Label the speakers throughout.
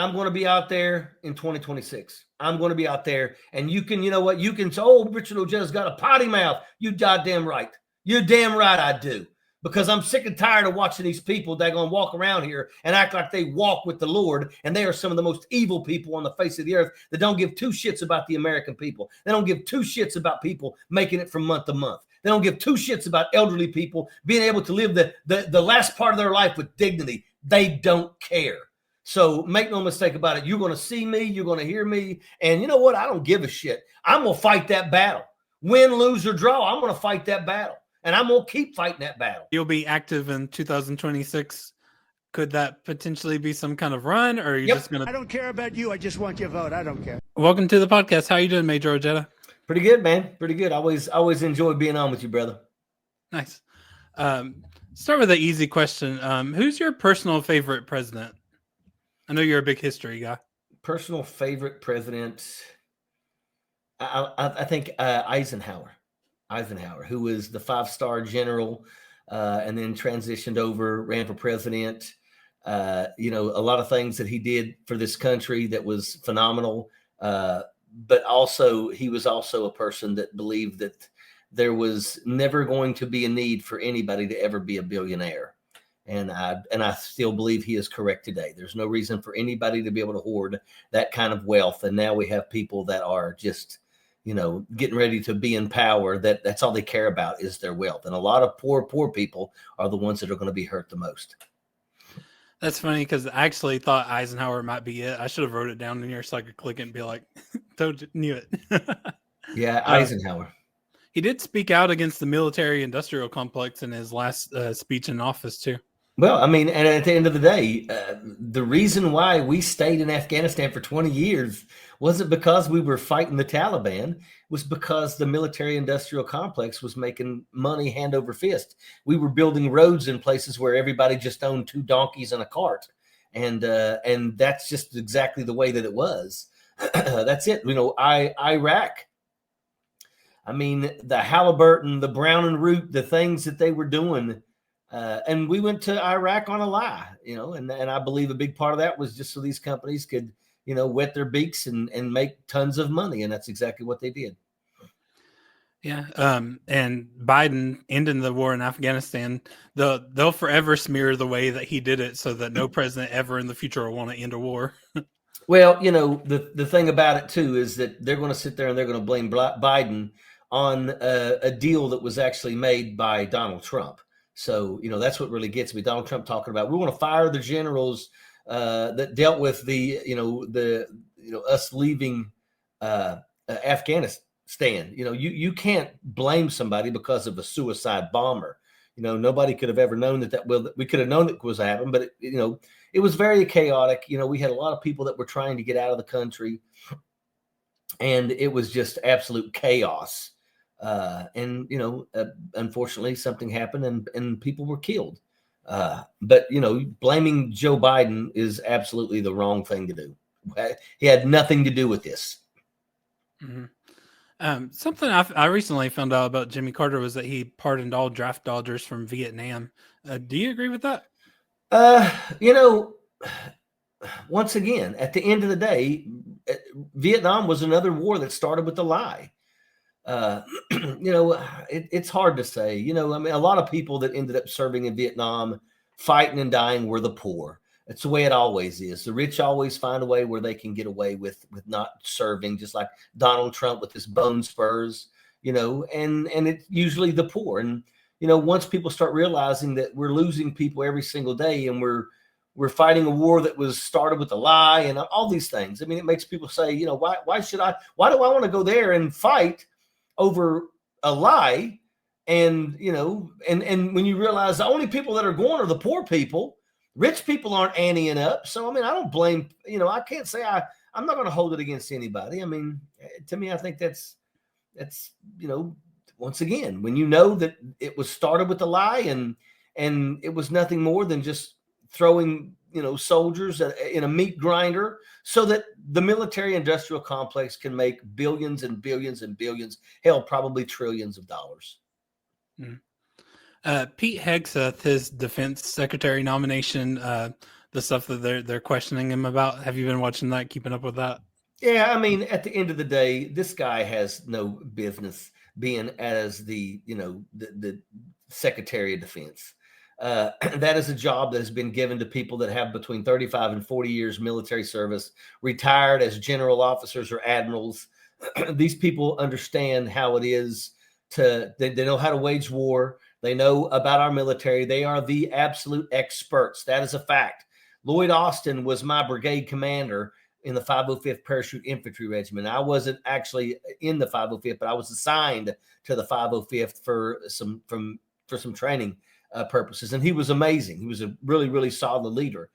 Speaker 1: I'm going to be out there in 2026. I'm going to be out there, and you can, you know what? You can say, "Oh, Richard Ojeda's got a potty mouth." You goddamn right. You're damn right I do. Because I'm sick and tired of watching these people that are going to walk around here and act like they walk with the Lord, and they are some of the most evil people on the face of the earth that don't give two shits about the American people. They don't give two shits about people making it from month to month. They don't give two shits about elderly people being able to live the last part of their life with dignity. They don't care. So make no mistake about it. You're going to see me. You're going to hear me. And you know what? I don't give a shit. I'm going to fight that battle. Win, lose, or draw. I'm going to fight that battle. And I'm going to keep fighting that battle.
Speaker 2: You'll be active in 2026. Could that potentially be some kind of run, or are you just going to...
Speaker 3: I don't care about you. I just want your vote. I don't care.
Speaker 2: Welcome to the podcast. How you doing, Major Ojeda?
Speaker 1: Pretty good, man. Pretty good. I always enjoy being on with you, brother.
Speaker 2: Nice. Start with an easy question. Who's your personal favorite president? I know you're a big history guy.
Speaker 1: Personal favorite president, I think Eisenhower, who was the 5-star general, and then transitioned over, ran for president. A lot of things that he did for this country that was phenomenal. But also, he was also a person that believed that there was never going to be a need for anybody to ever be a billionaire. And I still believe he is correct today. There's no reason for anybody to be able to hoard that kind of wealth. And now we have people that are just, getting ready to be in power. That's all they care about is their wealth. And a lot of poor people are the ones that are going to be hurt the most.
Speaker 2: That's funny because I actually thought Eisenhower might be it. I should have wrote it down in here so I could click it and be like, knew it.
Speaker 1: Yeah, Eisenhower.
Speaker 2: He did speak out against the military-industrial complex in his last speech in office, too.
Speaker 1: Well, I mean, and at the end of the day, the reason why we stayed in Afghanistan for 20 years wasn't because we were fighting the Taliban. It was because the military-industrial complex was making money hand over fist. We were building roads in places where everybody just owned 2 donkeys and a cart. And that's just exactly the way that it was. That's it. Iraq. I mean, the Halliburton, the Brown and Root, the things that they were doing. And we went to Iraq on a lie, and I believe a big part of that was just so these companies could, wet their beaks and make tons of money. And that's exactly what they did.
Speaker 2: Yeah. And Biden ending the war in Afghanistan, they'll forever smear the way that he did it so that no president ever in the future will want to end a war.
Speaker 1: Well, the thing about it, too, is that they're going to sit there and they're going to blame Biden on a deal that was actually made by Donald Trump. So, that's what really gets me. Donald Trump talking about, we want to fire the generals that dealt with us leaving Afghanistan. You can't blame somebody because of a suicide bomber. Nobody could have ever known that we could have known that was happening, but it was very chaotic. We had a lot of people that were trying to get out of the country, and it was just absolute chaos. Unfortunately, something happened and people were killed. But blaming Joe Biden is absolutely the wrong thing to do. He had nothing to do with this.
Speaker 2: Mm-hmm. Something I recently found out about Jimmy Carter was that he pardoned all draft dodgers from Vietnam. Do you agree with that?
Speaker 1: Once again, at the end of the day, Vietnam was another war that started with a lie. It's hard to say. A lot of people that ended up serving in Vietnam, fighting and dying, were the poor. It's the way it always is. The rich always find a way where they can get away with not serving, just like Donald Trump with his bone spurs, and it's usually the poor. And, once people start realizing that we're losing people every single day and we're fighting a war that was started with a lie and all these things. I mean, it makes people say, why do I want to go there and fight over a lie? And, and when you realize the only people that are going are the poor people, rich people aren't anteing up. So, I mean, I don't blame, I can't say I'm not going to hold it against anybody. I mean, to me, I think that's, once again, when that it was started with a lie and it was nothing more than just throwing, soldiers in a meat grinder so that the military industrial complex can make billions and billions and billions, hell, probably trillions of dollars.
Speaker 2: Pete Hegseth, his defense secretary nomination, the stuff that they're questioning him about? Have you been watching that, keeping up with that?
Speaker 1: Yeah, I mean, at the end of the day, this guy has no business being as the Secretary of Defense. That is a job that has been given to people that have between 35 and 40 years military service, retired as general officers or admirals. These people understand how it is they know how to wage war. They know about our military. They are the absolute experts. That is a fact. Lloyd Austin was my brigade commander in the 505th Parachute Infantry Regiment. I wasn't actually in the 505th, but I was assigned to the 505th for some training purposes, and he was amazing. He was a really, really solid leader.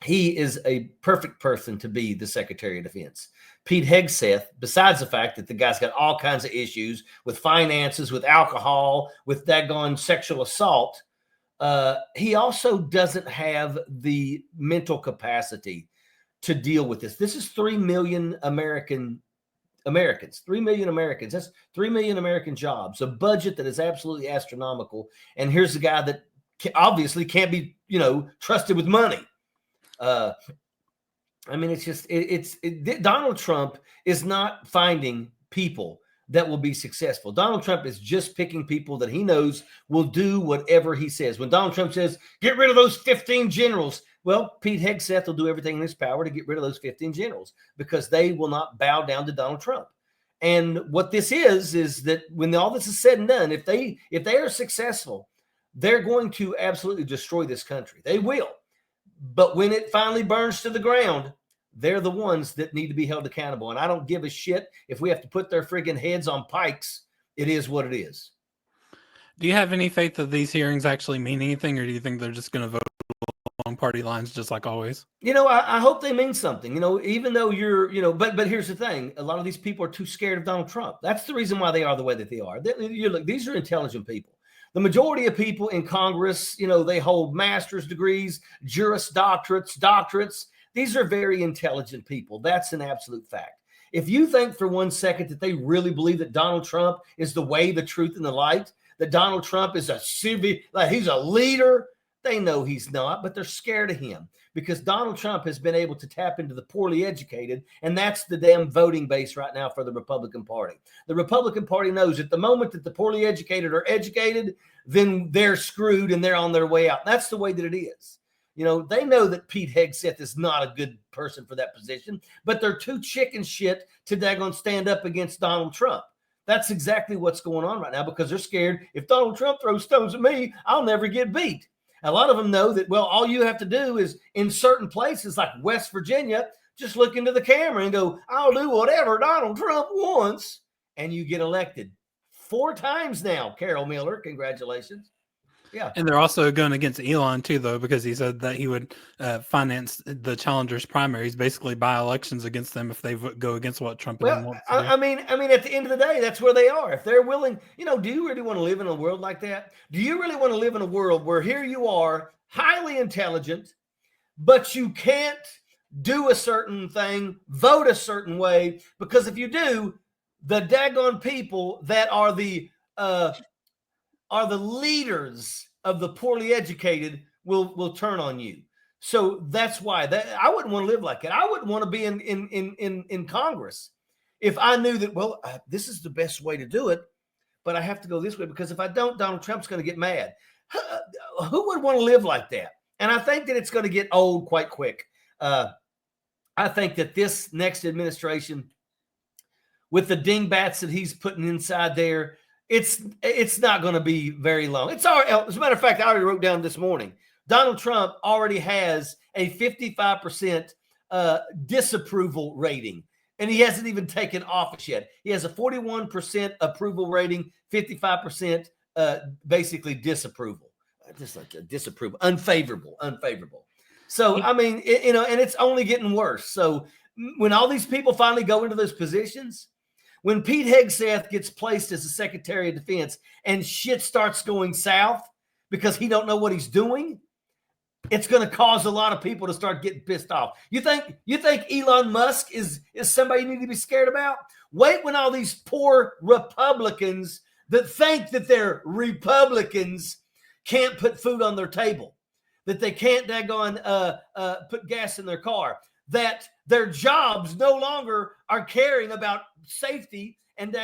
Speaker 1: He is a perfect person to be the Secretary of Defense. Pete Hegseth, besides the fact that the guy's got all kinds of issues with finances, with alcohol, with daggone sexual assault, he also doesn't have the mental capacity to deal with this. This is 3 million Americans, 3 million Americans. That's 3 million American jobs, a budget that is absolutely astronomical. And here's a guy that obviously can't be, trusted with money. I mean, it's just, Donald Trump is not finding people that will be successful. Donald Trump is just picking people that he knows will do whatever he says. When Donald Trump says, get rid of those 15 generals, well, Pete Hegseth will do everything in his power to get rid of those 15 generals because they will not bow down to Donald Trump. And what this is that when all this is said and done, if they are successful, they're going to absolutely destroy this country. They will. But when it finally burns to the ground, they're the ones that need to be held accountable. And I don't give a shit if we have to put their friggin' heads on pikes. It is what it is.
Speaker 2: Do you have any faith that these hearings actually mean anything, or do you think they're just going to vote along party lines just like always?
Speaker 1: I hope they mean something, even though but here's the thing. A lot of these people are too scared of Donald Trump. That's the reason why they are the way that they are. Look, these are intelligent people. The majority of people in Congress, they hold master's degrees, Juris doctorates. These are very intelligent people. That's an absolute fact. If you think for 1 second that they really believe that Donald Trump is the way, the truth, and the light, that Donald Trump is he's a leader, they know he's not, but they're scared of him because Donald Trump has been able to tap into the poorly educated, and that's the damn voting base right now for the Republican Party. The Republican Party knows at the moment that the poorly educated are educated, then they're screwed and they're on their way out. That's the way that it is. They know that Pete Hegseth is not a good person for that position, but they're too chicken shit to daggone stand up against Donald Trump. That's exactly what's going on right now because they're scared. If Donald Trump throws stones at me, I'll never get beat. A lot of them know that, well, all you have to do is in certain places like West Virginia, just look into the camera and go, I'll do whatever Donald Trump wants. And you get elected 4 times now. Carol Miller, congratulations. Yeah.
Speaker 2: And they're also going against Elon too, though, because he said that he would finance the challengers' primaries, basically buy elections against them if they go against what Trump wants to do.
Speaker 1: I mean, at the end of the day, that's where they are. If they're willing, do you really want to live in a world like that? Do you really want to live in a world where here you are, highly intelligent, but you can't do a certain thing, vote a certain way, because if you do, the daggone people that are the leaders of the poorly educated will turn on you. So that's why I wouldn't want to live like that. I wouldn't want to be in Congress if I knew that, this is the best way to do it, but I have to go this way because if I don't, Donald Trump's going to get mad. Who would want to live like that? And I think that it's going to get old quite quick. I think that this next administration, with the dingbats that he's putting inside there, it's not going to be very long. As a matter of fact, I already wrote down this morning, Donald Trump already has a 55% disapproval rating, and he hasn't even taken office yet. He has a 41% approval rating, 55% basically disapproval. Just like a disapproval, unfavorable. So, I mean, and it's only getting worse. So when all these people finally go into those positions, when Pete Hegseth gets placed as the Secretary of Defense and shit starts going south because he don't know what he's doing, it's going to cause a lot of people to start getting pissed off. You think Elon Musk is somebody you need to be scared about? Wait when all these poor Republicans that think that they're Republicans can't put food on their table. that they can't put gas in their car, that their jobs no longer are caring about safety and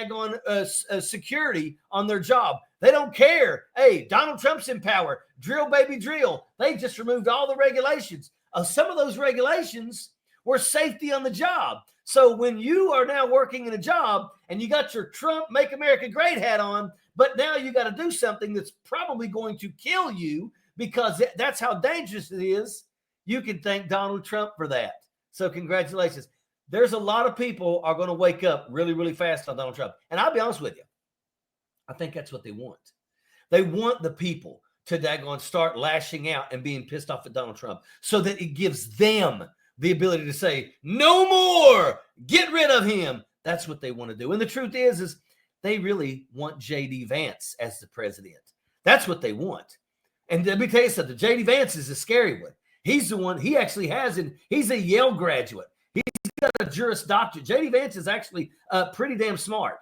Speaker 1: security on their job. They don't care. Hey, Donald Trump's in power. Drill, baby, drill. They just removed all the regulations. Some of those regulations were safety on the job. So when you are now working in a job and you got your Trump Make America Great hat on, but now you got to do something that's probably going to kill you because that's how dangerous it is, you can thank Donald Trump for that. So congratulations. There's a lot of people are going to wake up really, really fast on Donald Trump. And I'll be honest with you. I think that's what they want. They want the people to daggone start lashing out and being pissed off at Donald Trump so that it gives them the ability to say, no more, get rid of him. That's what they want to do. And the truth is they really want J.D. Vance as the president. That's what they want. And let me tell you something, J.D. Vance is a scary one. He's the one, he actually he's a Yale graduate. He's got a Juris Doctorate. J.D. Vance is actually pretty damn smart.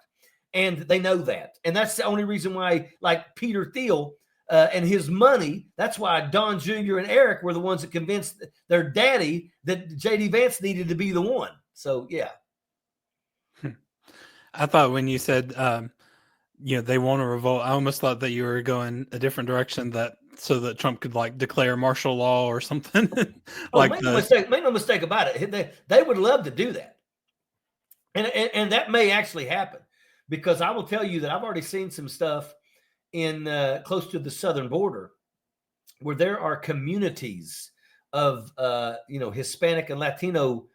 Speaker 1: And they know that. And that's the only reason why, like Peter Thiel and his money, that's why Don Jr. and Eric were the ones that convinced their daddy that J.D. Vance needed to be the one. So, yeah.
Speaker 2: I thought when you said, they want to revolt, I almost thought that you were going a different direction so that Trump could like declare martial law or something.
Speaker 1: Make no mistake about it. They would love to do that. And that may actually happen. Because I will tell you that I've already seen some stuff in close to the southern border where there are communities of Hispanic and Latino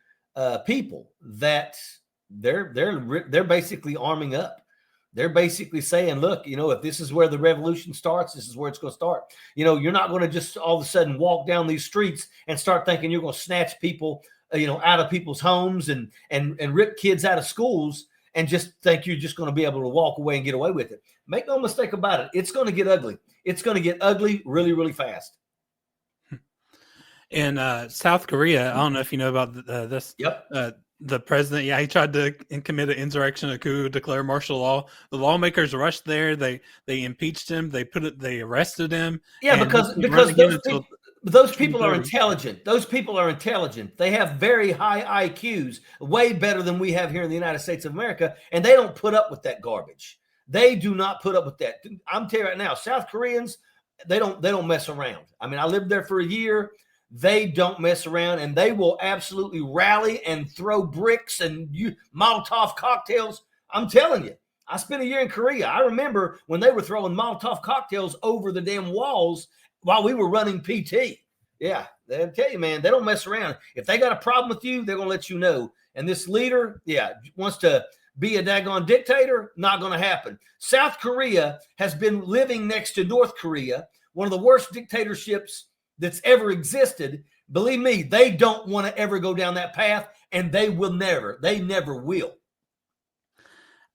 Speaker 1: people that they're basically arming up. They're basically saying, look, if this is where the revolution starts, this is where it's going to start. You're not going to just all of a sudden walk down these streets and start thinking you're going to snatch people, out of people's homes and rip kids out of schools and just think you're just going to be able to walk away and get away with it. Make no mistake about it. It's going to get ugly. It's going to get ugly really, really fast.
Speaker 2: In South Korea, I don't know if you know about this.
Speaker 1: Yep.
Speaker 2: The president, he tried to commit an insurrection, a coup, declare martial law. The lawmakers rushed there. They impeached him. They arrested him.
Speaker 1: Yeah, because those people are intelligent. Those people are intelligent. They have very high IQs, way better than we have here in the United States of America, and they don't put up with that garbage. They do not put up with that. I'm telling you right now, South Koreans, they don't mess around. I mean, I lived there for a year. They don't mess around, and they will absolutely rally and throw bricks and Molotov cocktails. I'm telling you, I spent a year in Korea. I remember when they were throwing Molotov cocktails over the damn walls while we were running PT. Yeah, they'll tell you, man, they don't mess around. If they got a problem with you, they're going to let you know. And this leader, wants to be a daggone dictator, not going to happen. South Korea has been living next to North Korea, one of the worst dictatorships that's ever existed. Believe me, they don't want to ever go down that path, and they never will.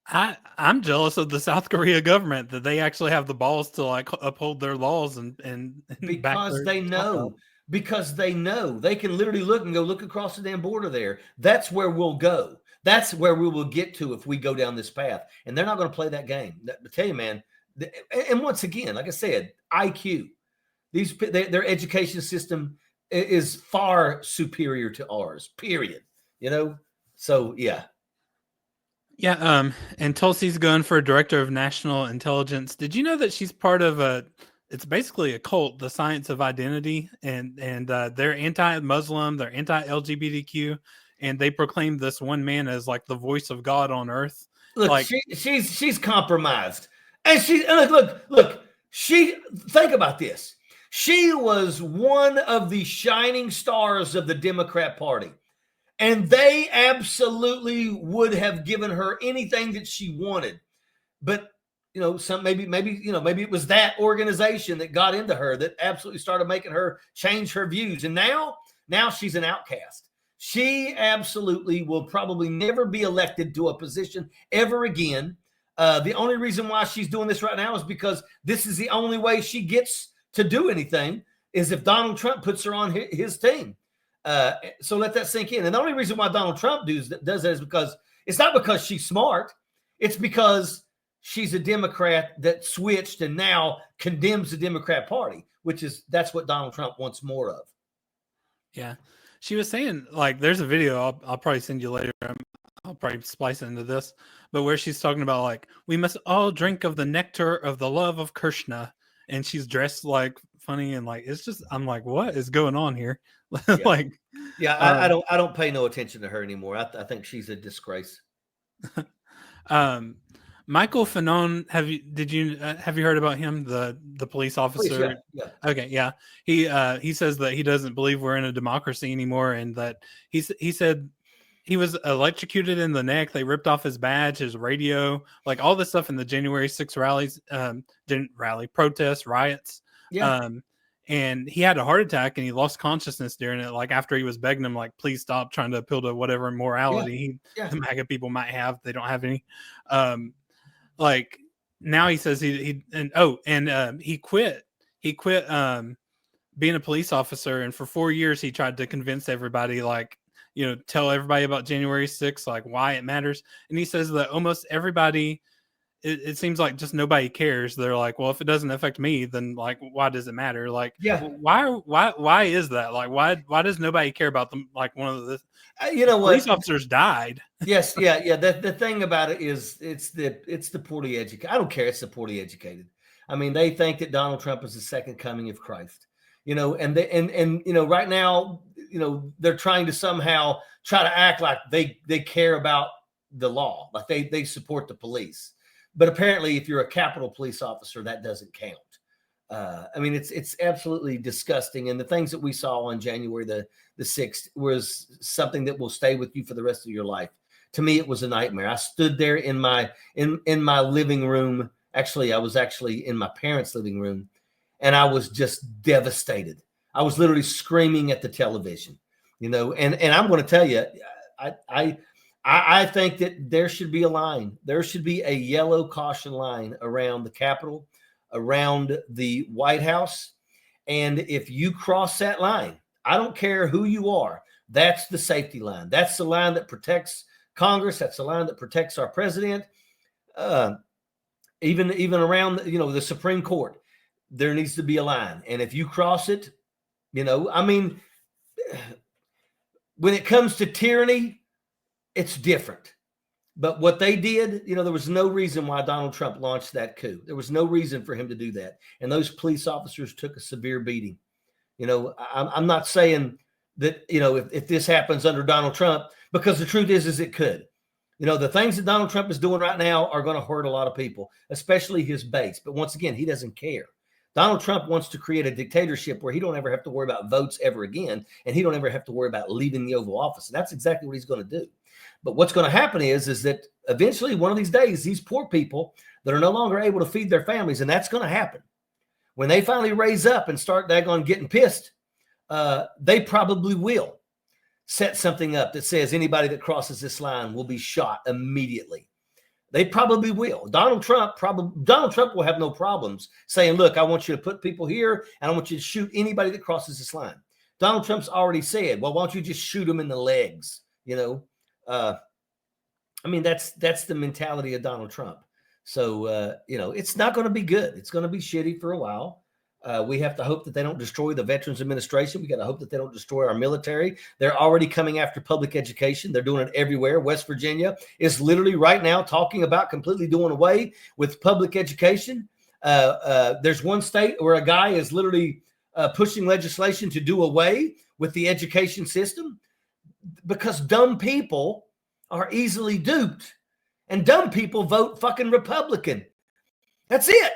Speaker 2: I'm jealous of the South Korea government that they actually have the balls to like uphold their laws and
Speaker 1: because they know they can literally look across the damn border there. That's where we'll go. That's where we will get to if we go down this path. And they're not going to play that game. I tell you, man. And once again, like I said, IQ. Their education system is far superior to ours, period. So yeah.
Speaker 2: Yeah. And Tulsi's going for director of national intelligence. Did you know that she's part of it's basically a cult, the Science of Identity, and they're anti-Muslim, they're anti-LGBTQ, and they proclaim this one man as like the voice of God on earth.
Speaker 1: Look, she's compromised. And think about this. She was one of the shining stars of the Democrat Party, and they absolutely would have given her anything that she wanted. But maybe it was that organization that got into her that absolutely started making her change her views. And now she's an outcast. She absolutely will probably never be elected to a position ever again. The only reason why she's doing this right now is because this is the only way she gets to do anything is if Donald Trump puts her on his team. So let that sink in. And the only reason why Donald Trump does that is because it's not because she's smart. It's because she's a Democrat that switched and now condemns the Democrat Party, that's what Donald Trump wants more of.
Speaker 2: Yeah. She was saying, like, there's a video I'll probably send you later. I'll probably splice it into this, but where she's talking about, like, we must all drink of the nectar of the love of Krishna. And she's dressed like funny. And like, it's just, I'm like, what is going on here?
Speaker 1: Yeah. I don't pay no attention to her anymore. I think she's a disgrace.
Speaker 2: Michael Fanon, have you heard about him, the police officer?
Speaker 1: Please, yeah.
Speaker 2: Okay, yeah. He says that he doesn't believe we're in a democracy anymore, and that he said he was electrocuted in the neck. They ripped off his badge, his radio, like all this stuff in the January 6 rallies, protests, riots.
Speaker 1: Yeah.
Speaker 2: And he had a heart attack and he lost consciousness during it. Like after he was begging him, like, please stop trying to appeal to whatever morality the MAGA people might have. They don't have any. Like now he says he quit. He quit being a police officer, and for 4 years he tried to convince everybody, like, tell everybody about January 6th, like why it matters. And he says that almost everybody, it seems like just nobody cares. They're like, well, if it doesn't affect me, then like, why does it matter? Like, why is that? Like, why does nobody care about them? Like one of the police officers died.
Speaker 1: Yes. Yeah. The thing about it is it's the poorly educated. I don't care. It's the poorly educated. I mean, they think that Donald Trump is the second coming of Christ, and right now, they're trying to somehow try to act like they care about the law, like they support the police. But apparently, if you're a Capitol police officer, that doesn't count. I mean, it's absolutely disgusting. And the things that we saw on January the 6th was something that will stay with you for the rest of your life. To me, it was a nightmare. I stood there in my living room. Actually, I was in my parents' living room, and I was just devastated. I was literally screaming at the television, and I'm going to tell you, I think that there should be a line. There should be a yellow caution line around the Capitol, around the White House. And if you cross that line, I don't care who you are, that's the safety line. That's the line that protects Congress. That's the line that protects our president. Even around, the Supreme Court, there needs to be a line. And if you cross it, I mean, when it comes to tyranny, it's different. But what they did, there was no reason why Donald Trump launched that coup. There was no reason for him to do that. And those police officers took a severe beating. I'm not saying that, if this happens under Donald Trump, because the truth is it could. The things that Donald Trump is doing right now are going to hurt a lot of people, especially his base. But once again, he doesn't care. Donald Trump wants to create a dictatorship where he don't ever have to worry about votes ever again. And he don't ever have to worry about leaving the Oval Office. And that's exactly what he's going to do. But what's going to happen is that eventually one of these days, these poor people that are no longer able to feed their families, and that's going to happen. When they finally raise up and start getting pissed, they probably will set something up that says anybody that crosses this line will be shot immediately. They probably will. Donald Trump will have no problems saying, look, I want you to put people here and I want you to shoot anybody that crosses this line. Donald Trump's already said, well, why don't you just shoot them in the legs? I mean, that's the mentality of Donald Trump. So, it's not going to be good. It's going to be shitty for a while. We have to hope that they don't destroy the Veterans Administration. We got to hope that they don't destroy our military. They're already coming after public education. They're doing it everywhere. West Virginia is literally right now talking about completely doing away with public education. There's one state where a guy is literally pushing legislation to do away with the education system because dumb people are easily duped and dumb people vote fucking Republican. That's it.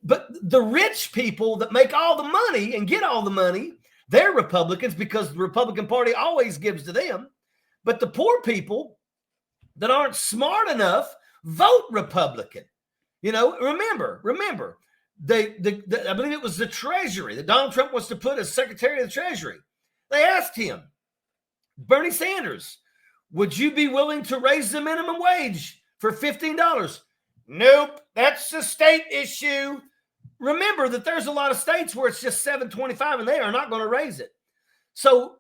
Speaker 1: But the rich people that make all the money and get all the money, they're Republicans because the Republican Party always gives to them. But the poor people that aren't smart enough vote Republican. Remember, I believe it was the Treasury that Donald Trump wants to put as Secretary of the Treasury. They asked him, Bernie Sanders, would you be willing to raise the minimum wage for $15? Nope, that's a state issue. Remember that there's a lot of states where it's just $7.25 and they are not going to raise it. So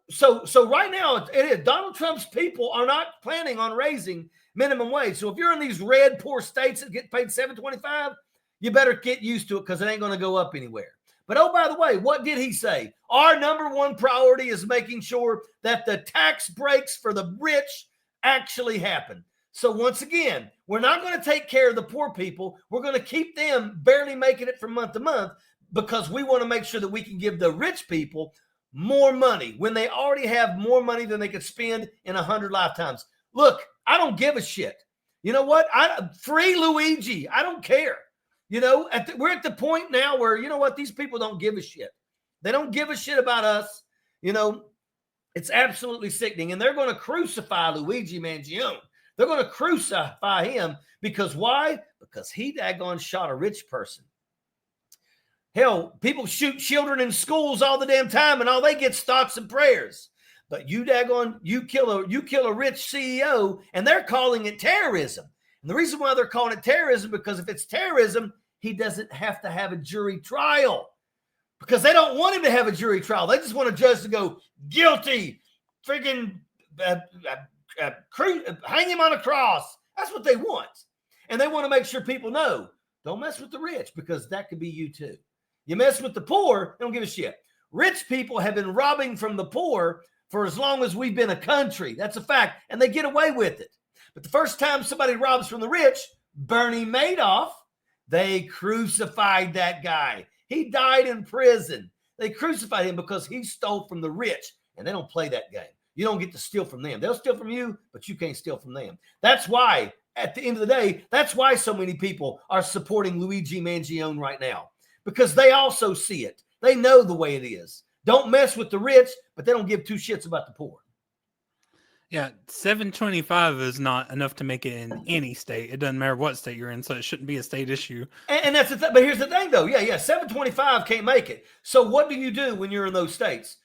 Speaker 1: right now it is. Donald Trump's people are not planning on raising minimum wage. So if you're in these red poor states that get paid $7.25, you better get used to it because it ain't going to go up anywhere. But oh, by the way, what did he say? Our number one priority is making sure that the tax breaks for the rich actually happen. So once again, we're not going to take care of the poor people. We're going to keep them barely making it from month to month because we want to make sure that we can give the rich people more money when they already have more money than they could spend in 100 lifetimes. Look, I don't give a shit. You know what? Free Luigi. I don't care. You know, we're at the point now where, you know what? These people don't give a shit. They don't give a shit about us. You know, it's absolutely sickening. And they're going to crucify Luigi Mangione. They're going to crucify him because why? Because he daggone shot a rich person. Hell, people shoot children in schools all the damn time and all they get thoughts and prayers. But you kill a rich CEO and they're calling it terrorism. And the reason why they're calling it terrorism because if it's terrorism, he doesn't have to have a jury trial because they don't want him to have a jury trial. They just want a judge to go guilty, freaking hang him on a cross. That's what they want. And they want to make sure people know, don't mess with the rich because that could be you too. You mess with the poor, they don't give a shit. Rich people have been robbing from the poor for as long as we've been a country. That's a fact. And they get away with it. But the first time somebody robs from the rich, Bernie Madoff, they crucified that guy. He died in prison. They crucified him because he stole from the rich. And they don't play that game. You don't get to steal from them. They'll steal from you, but you can't steal from them. That's why, at the end of the day, that's why so many people are supporting Luigi Mangione right now. Because they also see it. They know the way it is. Don't mess with the rich, but they don't give two shits about the poor.
Speaker 2: Yeah, 725 is not enough to make it in any state. It doesn't matter what state you're in, so it shouldn't be a state issue.
Speaker 1: And that's the thing. But here's the thing, though. Yeah, 725 can't make it. So what do you do when you're in those states?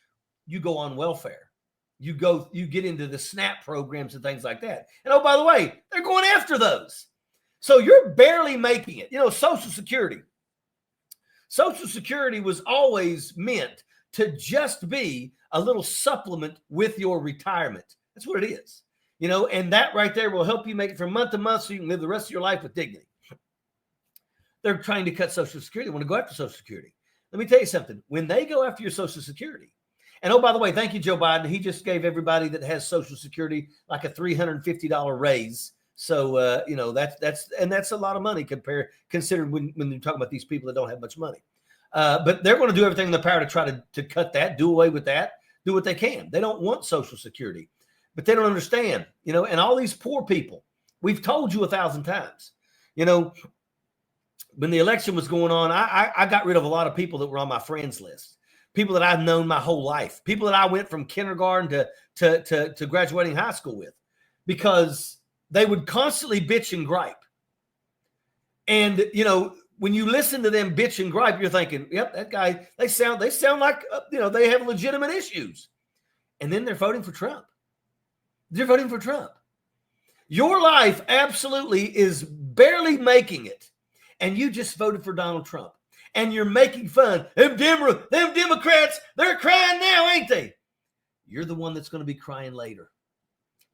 Speaker 1: You go on welfare. You get into the SNAP programs and things like that. And oh, by the way, they're going after those. So you're barely making it. You know, Social Security. Social Security was always meant to just be a little supplement with your retirement. That's what it is. You know, and that right there will help you make it from month to month so you can live the rest of your life with dignity. They're trying to cut Social Security. They want to go after Social Security. Let me tell you something. When they go after your Social Security, and oh, by the way, thank you, Joe Biden. He just gave everybody that has Social Security like a $350 raise. So, you know, that's a lot of money considered when you're talking about these people that don't have much money. But they're going to do everything in their power to try to cut that, do away with that, do what they can. They don't want Social Security, but they don't understand, you know, and all these poor people, we've told you 1,000 times, you know, when the election was going on, I got rid of a lot of people that were on my friends list, people that I've known my whole life, people that I went from kindergarten to graduating high school with, because they would constantly bitch and gripe. And, you know, when you listen to them bitch and gripe, you're thinking, yep, that guy, they sound like, you know, they have legitimate issues. And then they're voting for Trump. They're voting for Trump. Your life absolutely is barely making it. And you just voted for Donald Trump. And you're making fun. Them Democrats, they're crying now, ain't they? You're the one that's going to be crying later.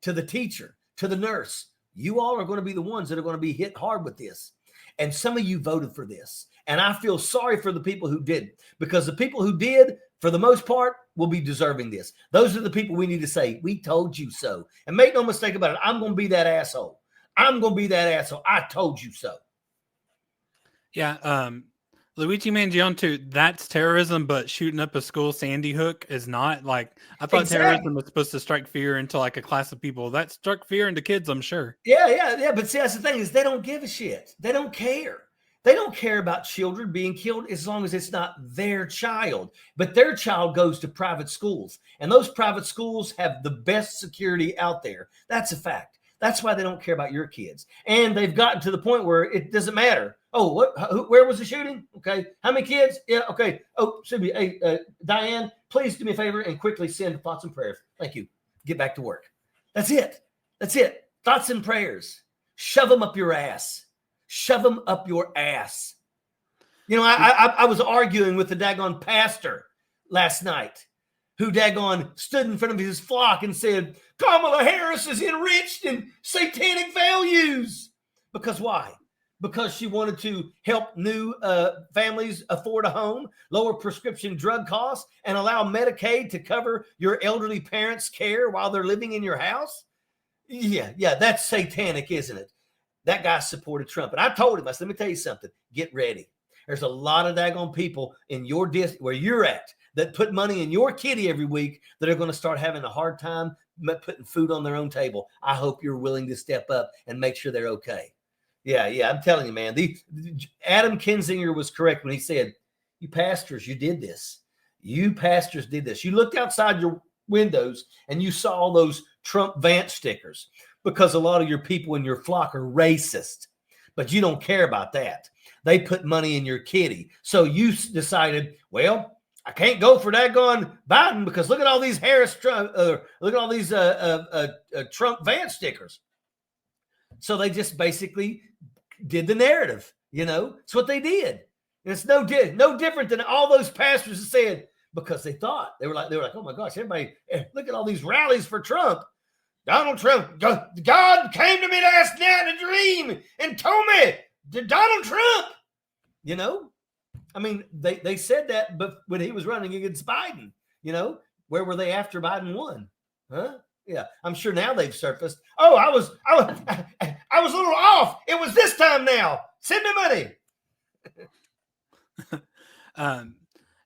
Speaker 1: To the teacher, to the nurse. You all are going to be the ones that are going to be hit hard with this. And some of you voted for this. And I feel sorry for the people who didn't. Because the people who did, for the most part, will be deserving this. Those are the people we need to say, we told you so. And make no mistake about it, I'm going to be that asshole. I'm going to be that asshole. I told you so.
Speaker 2: Yeah, Luigi Mangione too, that's terrorism, but shooting up a school Sandy Hook is not. Like, I thought terrorism was supposed to strike fear into like a class of people. That struck fear into kids, I'm sure.
Speaker 1: Yeah. But see, that's the thing is they don't give a shit. They don't care. They don't care about children being killed as long as it's not their child. But their child goes to private schools. And those private schools have the best security out there. That's a fact. That's why they don't care about your kids. And they've gotten to the point where it doesn't matter. Oh, where was the shooting? Okay. How many kids? Yeah. Okay. Oh, should be. Hey, Diane, please do me a favor and quickly send thoughts and prayers. Thank you. Get back to work. That's it. That's it. Thoughts and prayers. Shove them up your ass. Shove them up your ass. You know, I was arguing with the daggone pastor last night who daggone stood in front of his flock and said, Kamala Harris is enriched in satanic values. Because why? Because she wanted to help new families afford a home, lower prescription drug costs, and allow Medicaid to cover your elderly parents' care while they're living in your house. Yeah, that's satanic, isn't it? That guy supported Trump. And I told him, I said, let me tell you something. Get ready. There's a lot of daggone people in your district where you're at that put money in your kitty every week that are going to start having a hard time putting food on their own table. I hope you're willing to step up and make sure they're okay. Yeah, I'm telling you, man. Adam Kinzinger was correct when he said, you pastors, you did this. You pastors did this. You looked outside your windows and you saw all those Trump Vance stickers because a lot of your people in your flock are racist, but you don't care about that. They put money in your kitty. So you decided, well, I can't go for daggone Biden because look at all these Trump Vance stickers. So they just basically did the narrative, It's what they did. And it's no different than all those pastors that said, because they were like, oh my gosh, everybody, look at all these rallies for Trump. Donald Trump, God came to me last night in a dream and told me Donald Trump, I mean, they said that, but when he was running against Biden, where were they after Biden won? Huh? Yeah, I'm sure now they've surfaced. Oh, I was a little off. It was this time now. Send me money.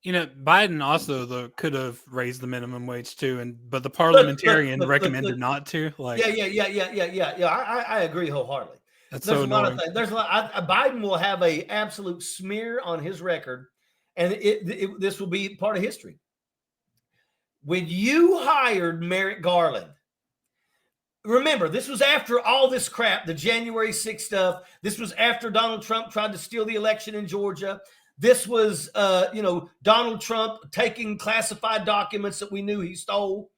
Speaker 2: Biden also could have raised the minimum wage too, but the parliamentarian recommended not to.
Speaker 1: Yeah. I agree wholeheartedly.
Speaker 2: That's
Speaker 1: There's
Speaker 2: so
Speaker 1: a lot
Speaker 2: annoying.
Speaker 1: of things. There's a lot. Biden will have a absolute smear on his record, and this will be part of history. When you hired Merrick Garland, remember, this was after all this crap, the January 6th stuff. This was after Donald Trump tried to steal the election in Georgia. This was, Donald Trump taking classified documents that we knew he stole.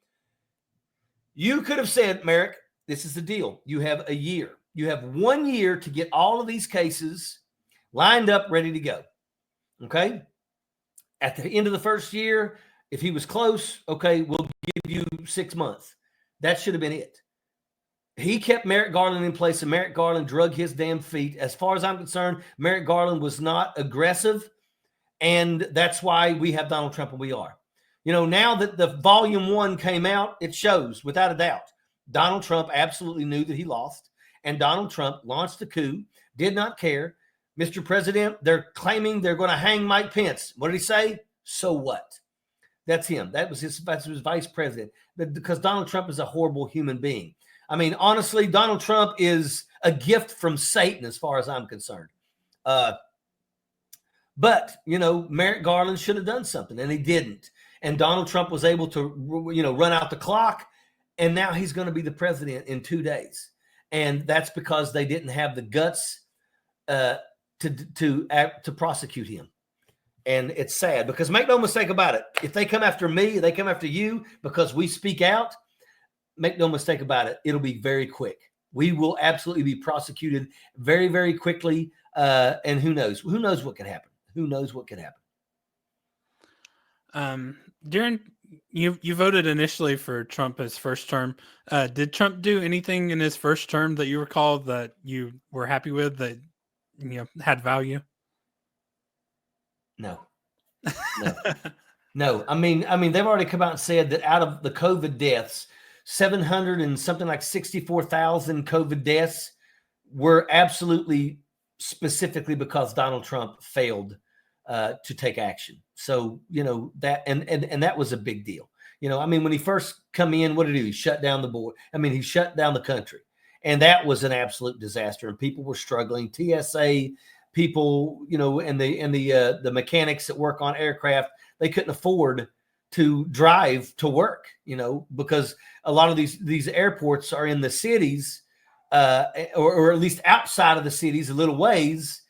Speaker 1: You could have said, Merrick, this is the deal. You have a year. You have 1 year to get all of these cases lined up, ready to go. Okay? At the end of the first year, if he was close, okay, we'll give you 6 months. That should have been it. He kept Merrick Garland in place, and Merrick Garland drug his damn feet. As far as I'm concerned, Merrick Garland was not aggressive, and that's why we have Donald Trump and we are. Now that the volume 1 came out, it shows, without a doubt, Donald Trump absolutely knew that he lost, and Donald Trump launched a coup, did not care. Mr. President, they're claiming they're going to hang Mike Pence. What did he say? So what? That's him. That's his vice president, because Donald Trump is a horrible human being. I mean, honestly, Donald Trump is a gift from Satan as far as I'm concerned. But, Merrick Garland should have done something, and he didn't. And Donald Trump was able to, run out the clock, and now he's going to be the president in 2 days. And that's because they didn't have the guts to prosecute him. And it's sad, because make no mistake about it. If they come after me, they come after you because we speak out, make no mistake about it. It'll be very quick. We will absolutely be prosecuted very, very quickly. And who knows? Who knows what can happen? Who knows what can happen?
Speaker 2: During you voted initially for Trump his first term. Did Trump do anything in his first term that you recall that you were happy with, that had value?
Speaker 1: No. No. I mean, they've already come out and said that out of the COVID deaths, 700 and something like 64,000 COVID deaths were absolutely specifically because Donald Trump failed to take action. So, that, and that was a big deal. When he first come in, what did he do? He shut down the board. He shut down the country, and that was an absolute disaster. And people were struggling. TSA people, and the mechanics that work on aircraft, they couldn't afford to drive to work, because a lot of these airports are in the cities, or at least outside of the cities a little ways.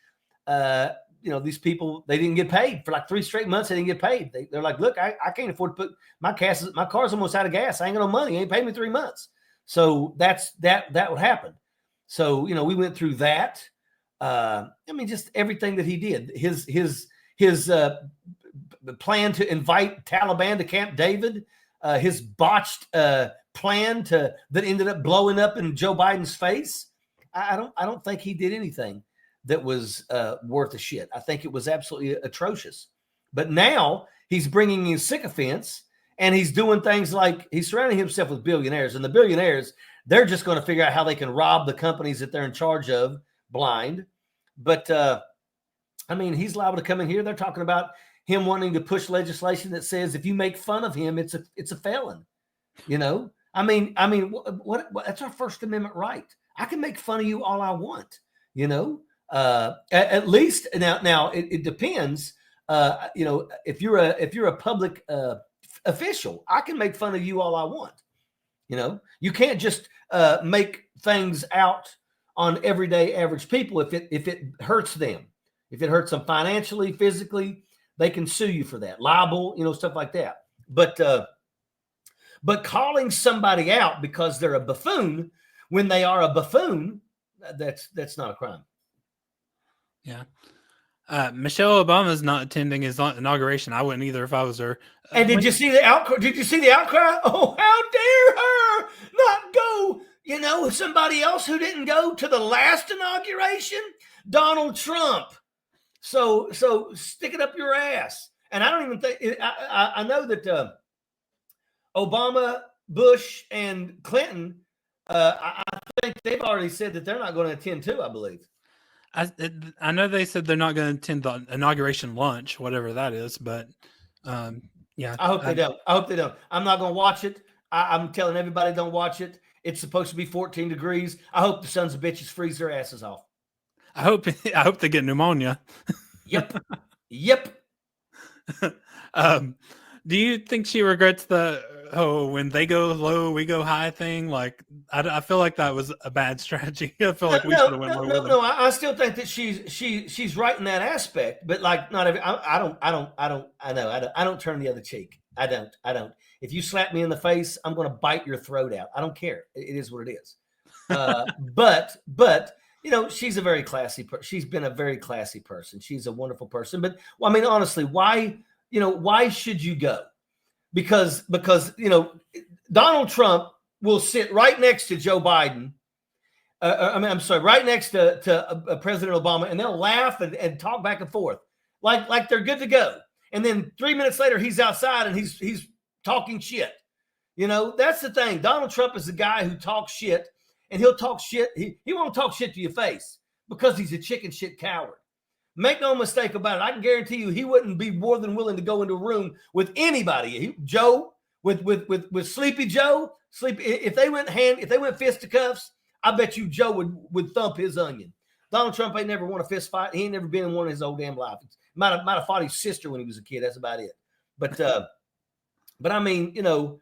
Speaker 1: These people, they didn't get paid for like 3 straight months. They didn't get paid. They're like, look, I can't afford to put my car's almost out of gas. I ain't got no money. You ain't paid me 3 months. So that would happen. So, we went through that. Just everything that he did, his plan to invite Taliban to Camp David, his botched plan that ended up blowing up in Joe Biden's face. I don't think he did anything that was worth a shit. I think it was absolutely atrocious. But now he's bringing in sycophants, and he's doing things like he's surrounding himself with billionaires, and the billionaires, they're just going to figure out how they can rob the companies that they're in charge of blind. But I mean, he's liable to come in here. They're talking about him wanting to push legislation that says if you make fun of him, it's a felon. You know, I mean, what that's our First Amendment right. I can make fun of you all I want. You know, at least now it depends. You know, if you're a public official, I can make fun of you all I want. You know, you can't just make things out on everyday average people if it hurts them. If it hurts them financially, physically, they can sue you for that. Libel, you know, stuff like that. But calling somebody out because they're a buffoon when they are a buffoon, that's not a crime.
Speaker 2: Yeah. Michelle Obama's not attending his inauguration. I wouldn't either if I was her.
Speaker 1: And did you see the outcry? Did you see the outcry? Oh, how dare her not go? You know, somebody else who didn't go to the last inauguration, Donald Trump. So stick it up your ass. And I don't even think I know that Obama, Bush, and Clinton. I think they've already said that they're not going to attend too. I believe.
Speaker 2: I know they said they're not going to attend the inauguration lunch, whatever that is, but yeah.
Speaker 1: I hope they don't. I hope they don't. I'm not going to watch it. I'm telling everybody don't watch it. It's supposed to be 14 degrees. I hope the sons of bitches freeze their asses off.
Speaker 2: I hope they get pneumonia.
Speaker 1: Yep.
Speaker 2: Do you think she regrets when they go low, we go high thing? Like, I feel like that was a bad strategy. I feel like we should have went low with them.
Speaker 1: No, I still think that she's right in that aspect, but like not every. I don't turn the other cheek. I don't. If you slap me in the face, I'm going to bite your throat out. I don't care. It is what it is. But you know, she's a very classy person. She's been a very classy person. She's a wonderful person. But I mean, honestly, why should you go? Because you know, Donald Trump will sit right next to Joe Biden. Right next to President Obama, and they'll laugh and talk back and forth like they're good to go. And then 3 minutes later, he's outside and he's talking shit. You know, that's the thing. Donald Trump is the guy who talks shit, and he'll talk shit. He won't talk shit to your face because he's a chicken shit coward. Make no mistake about it. I can guarantee you he wouldn't be more than willing to go into a room with anybody. Joe, with Sleepy Joe, if they went fisticuffs, I bet you Joe would thump his onion. Donald Trump ain't never won a fist fight. He ain't never been in one in his whole damn life. Might have fought his sister when he was a kid. That's about it. But I mean, you know,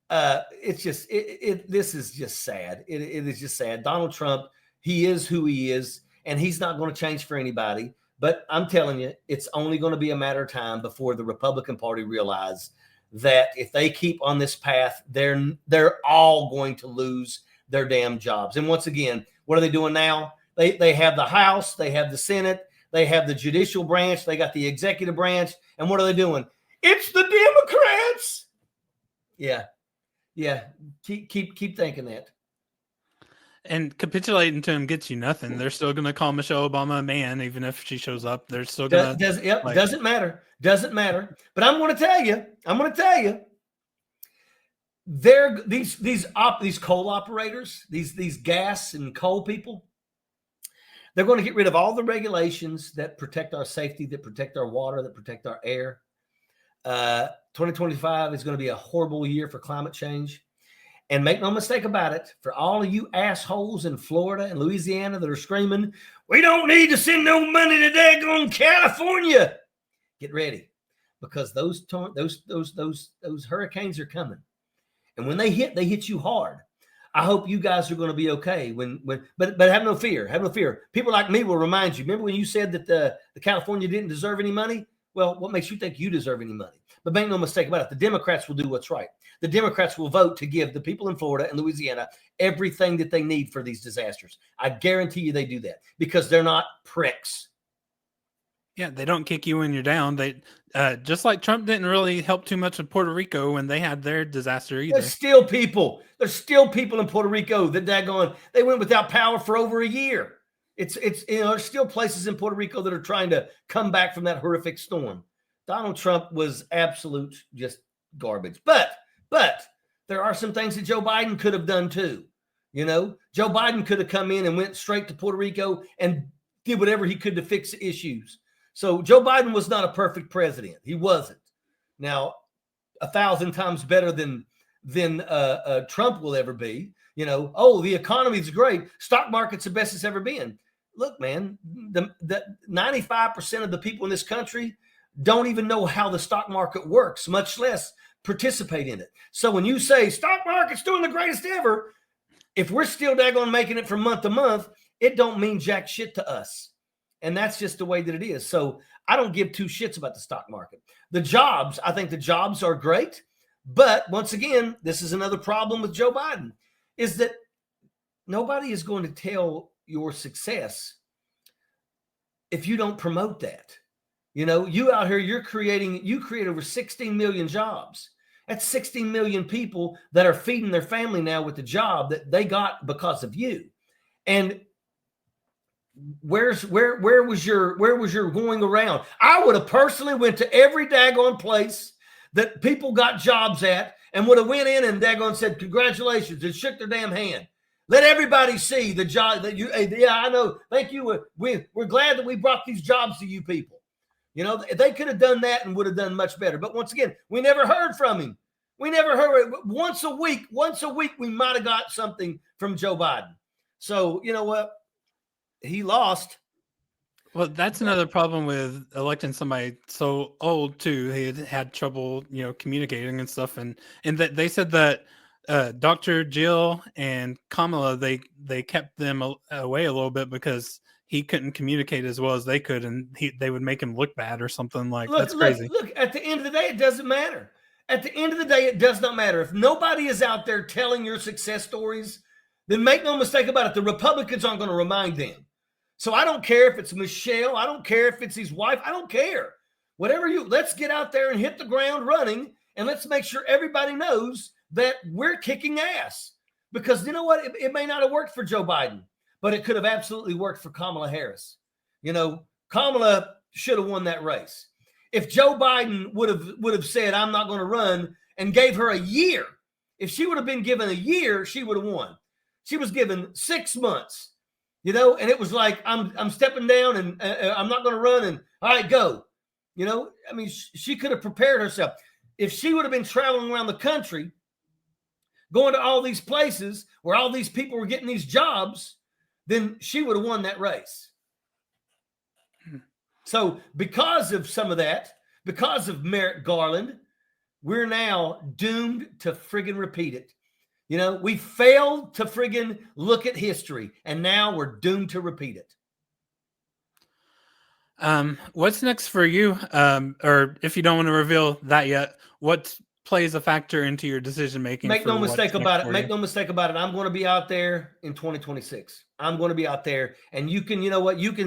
Speaker 1: it's just this is just sad. It is just sad. Donald Trump, he is who he is, and he's not going to change for anybody. But I'm telling you, it's only going to be a matter of time before the Republican Party realize that if they keep on this path, they're all going to lose their damn jobs. And once again, what are they doing now? They have the House, they have the Senate, they have the judicial branch, they got the executive branch, and what are they doing? It's the Democrats. Yeah. Keep thinking that.
Speaker 2: And capitulating to him gets you nothing. They're still going to call Michelle Obama a man, even if she shows up. They're still going to.
Speaker 1: Doesn't matter. But I'm going to tell you. These coal operators, these gas and coal people, they're going to get rid of all the regulations that protect our safety, that protect our water, that protect our air. 2025 is going to be a horrible year for climate change. And make no mistake about it, for all of you assholes in Florida and Louisiana that are screaming, we don't need to send no money to daggone California. Get ready, because those hurricanes are coming. And when they hit you hard. I hope you guys are going to be okay. But have no fear. Have no fear. People like me will remind you. Remember when you said that the California didn't deserve any money? Well, what makes you think you deserve any money? But make no mistake about it. The Democrats will do what's right. The Democrats will vote to give the people in Florida and Louisiana everything that they need for these disasters. I guarantee you they do that because they're not pricks.
Speaker 2: Yeah, they don't kick you when you're down. They just like Trump didn't really help too much with Puerto Rico when they had their disaster either.
Speaker 1: There's still people. There's still people in Puerto Rico that they went without power for over a year. It's there's still places in Puerto Rico that are trying to come back from that horrific storm. Donald Trump was absolute just garbage. But there are some things that Joe Biden could have done too. Joe Biden could have come in and went straight to Puerto Rico and did whatever he could to fix the issues. So Joe Biden was not a perfect president. He wasn't. Now, 1,000 times better than Trump will ever be. The economy's great. Stock market's the best it's ever been. Look, man, the 95% of the people in this country don't even know how the stock market works, much less participate in it. So when you say stock market's doing the greatest ever, if we're still daggone making it from month to month, it don't mean jack shit to us. And that's just the way that it is. So I don't give two shits about the stock market. The jobs, I think the jobs are great. But once again, this is another problem with Joe Biden, is that nobody is going to tell your success if you don't promote that. You out here, you create over 16 million jobs. That's 16 million people that are feeding their family now with the job that they got because of you. And where was your going around? I would have personally went to every daggone place that people got jobs at and would have went in and daggone said, congratulations, and shook their damn hand. Let everybody see the job that you, yeah, I know. Thank you. We're glad that we brought these jobs to you people. They could have done that and would have done much better. But once again, we never heard from him. We never heard. Once a week, we might have got something from Joe Biden. So, you know what? He lost.
Speaker 2: Well, that's another problem with electing somebody so old too. He had trouble, communicating and stuff. And that they said that Dr. Jill and Kamala, they kept them away a little bit because he couldn't communicate as well as they could, and they would make him look bad or something like that's crazy.
Speaker 1: Look, at the end of the day, it doesn't matter. At the end of the day, it does not matter. If nobody is out there telling your success stories, then make no mistake about it, the Republicans aren't going to remind them. So I don't care if it's Michelle. I don't care if it's his wife. I don't care. Let's get out there and hit the ground running, and let's make sure everybody knows that we're kicking ass. Because you know what? It may not have worked for Joe Biden, but it could have absolutely worked for Kamala Harris. Kamala should have won that race. If Joe Biden would have said, I'm not going to run, and gave her a year, if she would have been given a year, she would have won. She was given 6 months, and it was like, I'm stepping down and I'm not going to run, and all right, go. She could have prepared herself. If she would have been traveling around the country, going to all these places where all these people were getting these jobs, then she would have won that race. So because of some of that, because of Merrick Garland, we're now doomed to friggin' repeat it. We failed to friggin' look at history, and now we're doomed to repeat it.
Speaker 2: What's next for you? Or if you don't want to reveal that yet, what plays a factor into your decision making?
Speaker 1: Make no mistake about it. Make no mistake about it. I'm going to be out there in 2026. I'm going to be out there, and you can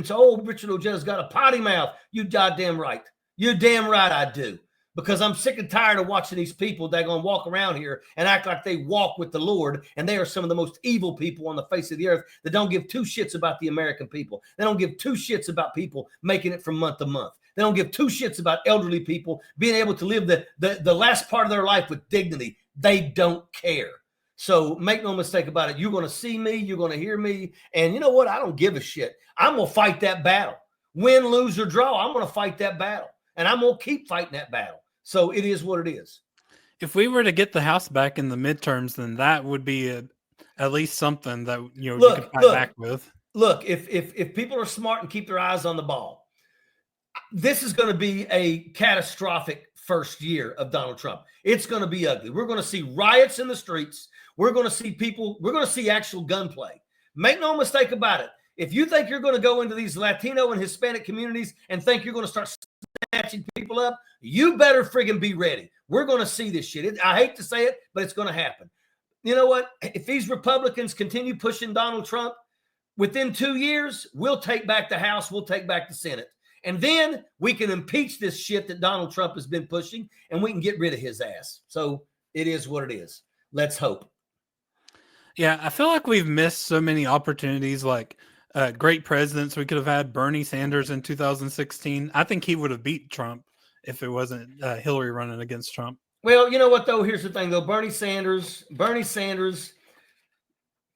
Speaker 1: say, oh, Richard Ojeda's got a potty mouth. You goddamn right. You're damn right I do. Because I'm sick and tired of watching these people that are going to walk around here and act like they walk with the Lord, and they are some of the most evil people on the face of the earth that don't give two shits about the American people. They don't give two shits about people making it from month to month. They don't give two shits about elderly people being able to live the last part of their life with dignity. They don't care. So make no mistake about it. You're going to see me. You're going to hear me. And you know what? I don't give a shit. I'm going to fight that battle. Win, lose, or draw, I'm going to fight that battle. And I'm going to keep fighting that battle. So it is what it is.
Speaker 2: If we were to get the House back in the midterms, then that would be at least something that you could fight back with.
Speaker 1: Look, if people are smart and keep their eyes on the ball, this is going to be a catastrophic first year of Donald Trump. It's going to be ugly. We're going to see riots in the streets. We're going to see we're going to see actual gunplay. Make no mistake about it. If you think you're going to go into these Latino and Hispanic communities and think you're going to start snatching people up, you better friggin' be ready. We're going to see this shit. I hate to say it, but it's going to happen. You know what? If these Republicans continue pushing Donald Trump, within 2 years, we'll take back the House. We'll take back the Senate. And then we can impeach this shit that Donald Trump has been pushing, and we can get rid of his ass. So it is what it is. Let's hope.
Speaker 2: Yeah, I feel like we've missed so many opportunities, like great presidents. We could have had Bernie Sanders in 2016. I think he would have beat Trump if it wasn't Hillary running against Trump.
Speaker 1: Well, you know what, though? Here's the thing, though. Bernie Sanders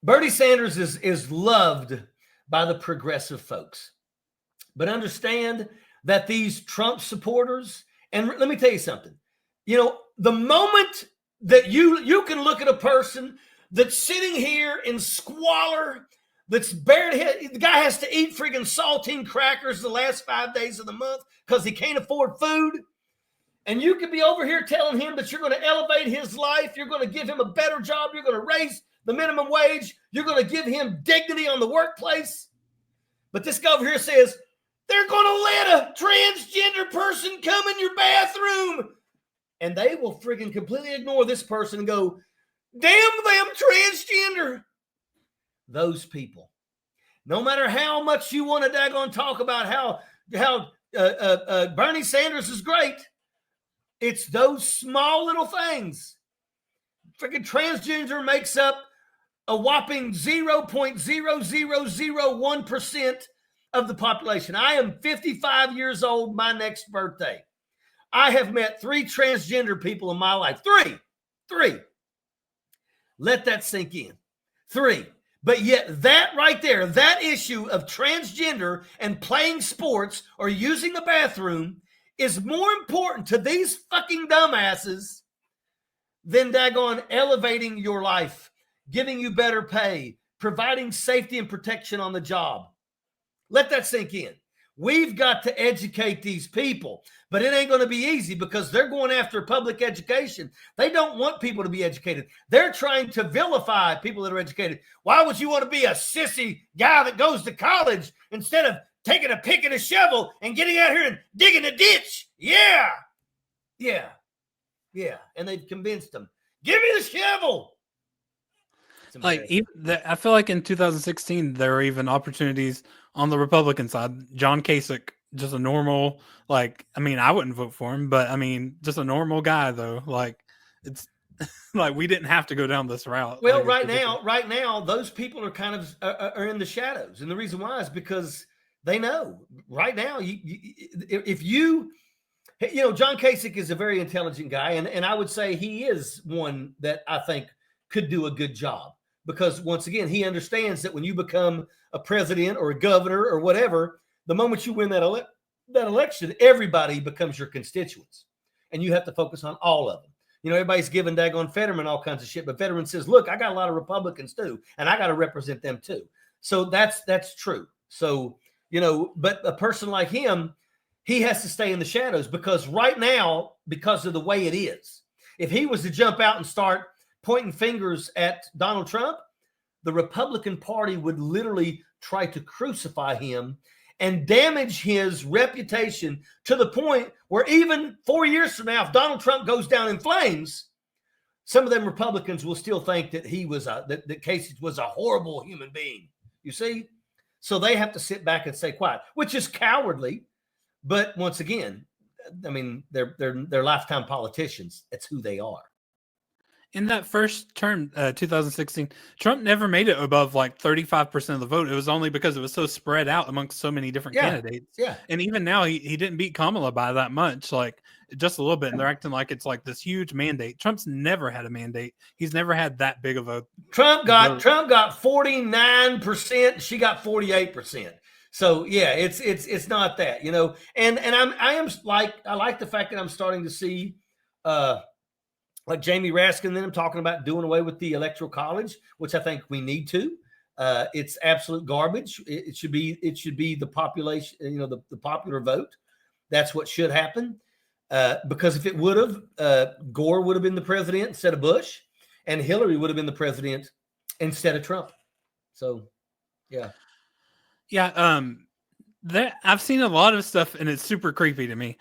Speaker 1: is loved by the progressive folks. But understand that these Trump supporters, and let me tell you something, you know, the moment that you can look at a person that's sitting here in squalor, that's barely, the guy has to eat friggin' saltine crackers the last 5 days of the month because he can't afford food. And you could be over here telling him that you're going to elevate his life. You're going to give him a better job. You're going to raise the minimum wage. You're going to give him dignity on the workplace. But this guy over here says, they're going to let a transgender person come in your bathroom. And they will friggin' completely ignore this person and go, damn them transgender. Those people, no matter how much you want to daggone talk about how Bernie Sanders is great, it's those small little things. Freaking transgender makes up a whopping 0.0001% of the population. I am 55 years old my next birthday. I have met 3 transgender people in my life. Three. Let that sink in. 3. But yet that right there, that issue of transgender and playing sports or using a bathroom is more important to these fucking dumbasses than daggone elevating your life, giving you better pay, providing safety and protection on the job. Let that sink in. We've got to educate these people, but it ain't going to be easy because they're going after public education. They don't want people to be educated. They're trying to vilify people that are educated. Why would you want to be a sissy guy that goes to college instead of taking a pick and a shovel and getting out here and digging a ditch? Yeah. And they've convinced them. Give me the shovel.
Speaker 2: Like, I feel like in 2016, there were even opportunities on the Republican side. John Kasich, just a normal, like, I mean, I wouldn't vote for him, but I mean, just a normal guy, though. Like, it's like we didn't have to go down this route.
Speaker 1: Well, right now, those people are kind of are in the shadows. And the reason why is because they know right now, if you know, John Kasich is a very intelligent guy. And I would say he is one that I think could do a good job. Because once again, he understands that when you become a president or a governor or whatever, the moment you win that election, everybody becomes your constituents. And you have to focus on all of them. You know, everybody's giving daggone Fetterman all kinds of shit. But Fetterman says, look, I got a lot of Republicans too. And I got to represent them too. So that's true. So, you know, but a person like him, he has to stay in the shadows because right now, because of the way it is, if he was to jump out and start pointing fingers at Donald Trump, the Republican Party would literally try to crucify him and damage his reputation to the point where even 4 years from now, if Donald Trump goes down in flames, some of them Republicans will still think that he was that Kasich was a horrible human being. You see? So they have to sit back and stay quiet, which is cowardly. But once again, I mean, they're lifetime politicians. It's who they are.
Speaker 2: In that first term, 2016, Trump never made it above like 35% of the vote. It was only because it was so spread out amongst so many different candidates.
Speaker 1: Yeah.
Speaker 2: And even now, he didn't beat Kamala by that much, like just a little bit. And they're acting like it's like this huge mandate. Trump's never had a mandate. He's never had that big of a.
Speaker 1: Trump got 49%. She got 48%. So yeah, it's not that, you know. And I like the fact that I'm starting to see like Jamie Raskin and them talking about doing away with the electoral college, which I think we need to. It's absolute garbage. It should be the population, you know, the popular vote. That's what should happen. Because if it would have, Gore would have been the president instead of Bush, and Hillary would have been the president instead of Trump. So, yeah.
Speaker 2: Yeah. I've seen a lot of stuff, and it's super creepy to me.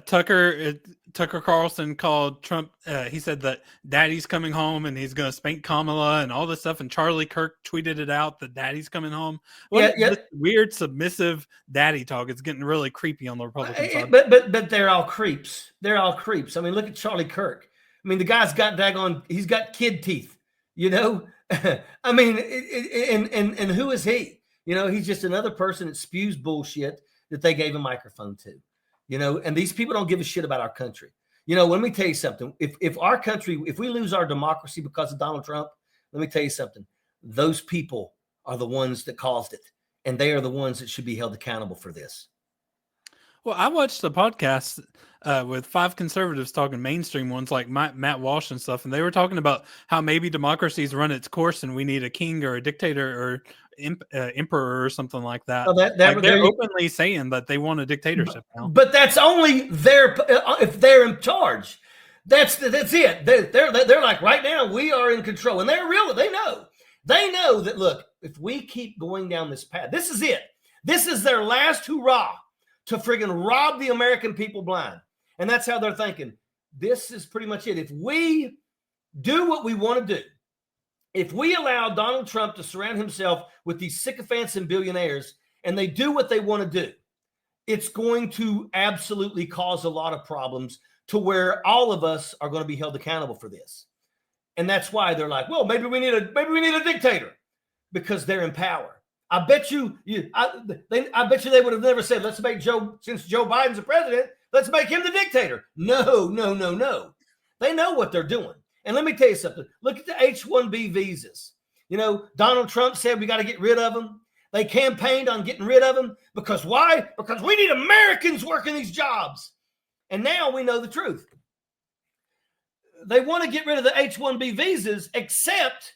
Speaker 2: Tucker Carlson called Trump. He said that Daddy's coming home, and he's going to spank Kamala, and all this stuff. And Charlie Kirk tweeted it out that Daddy's coming home. This weird submissive daddy talk. It's getting really creepy on the Republican side.
Speaker 1: But they're all creeps. They're all creeps. I mean, look at Charlie Kirk. I mean, the guy's got he's got kid teeth. You know, I mean, and who is he? You know, he's just another person that spews bullshit that they gave a microphone to, you know, and these people don't give a shit about our country. You know, let me tell you something. If our country, if we lose our democracy because of Donald Trump, let me tell you something. Those people are the ones that caused it, and they are the ones that should be held accountable for this.
Speaker 2: Well, I watched a podcast with 5 conservatives talking mainstream ones like Matt Walsh and stuff, and they were talking about how maybe democracy's run its course and we need a king or a dictator or emperor or something like that.
Speaker 1: Well,
Speaker 2: they're openly saying that they want a dictatorship now.
Speaker 1: But that's only if they're in charge. That's it. They're like, right now we are in control, and they're real. They know that. Look, if we keep going down this path, this is it. This is their last hurrah to friggin' rob the American people blind. And that's how they're thinking. This is pretty much it. If we do what we want to do, if we allow Donald Trump to surround himself with these sycophants and billionaires, and they do what they want to do, it's going to absolutely cause a lot of problems to where all of us are going to be held accountable for this. And that's why they're like, well, maybe we need a dictator, because they're in power. I bet you they would have never said, let's make since Joe Biden's the president, let's make him the dictator. No. They know what they're doing. And let me tell you something. Look at the H-1B visas. You know, Donald Trump said we got to get rid of them. They campaigned on getting rid of them. Because why? Because we need Americans working these jobs. And now we know the truth. They want to get rid of the H-1B visas, except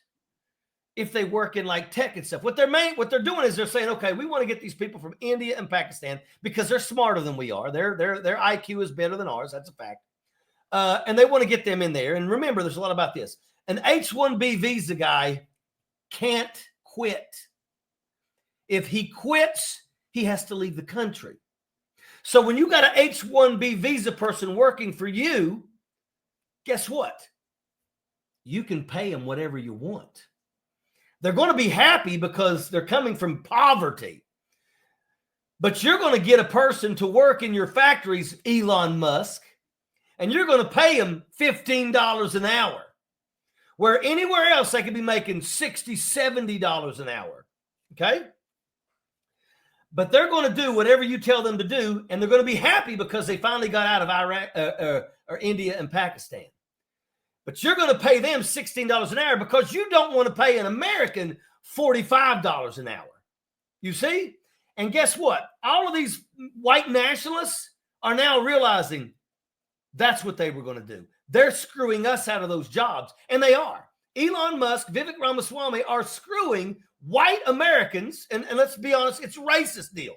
Speaker 1: if they work in like tech and stuff. What they're doing is they're saying, okay, we want to get these people from India and Pakistan because they're smarter than we are. Their IQ is better than ours. That's a fact. And they want to get them in there. And remember, there's a lot about this. An H-1B visa guy can't quit. If he quits, he has to leave the country. So when you got an H-1B visa person working for you, guess what? You can pay them whatever you want. They're going to be happy because they're coming from poverty. But you're going to get a person to work in your factories, Elon Musk, and you're going to pay them $15 an hour, where anywhere else they could be making $60, $70 an hour. Okay? But they're going to do whatever you tell them to do, and they're going to be happy because they finally got out of Iraq or India and Pakistan. But you're going to pay them $16 an hour because you don't want to pay an American $45 an hour. You see? And guess what? All of these white nationalists are now realizing that's what they were going to do. They're screwing us out of those jobs. And they are. Elon Musk, Vivek Ramaswamy are screwing white Americans. And let's be honest, it's a racist deal.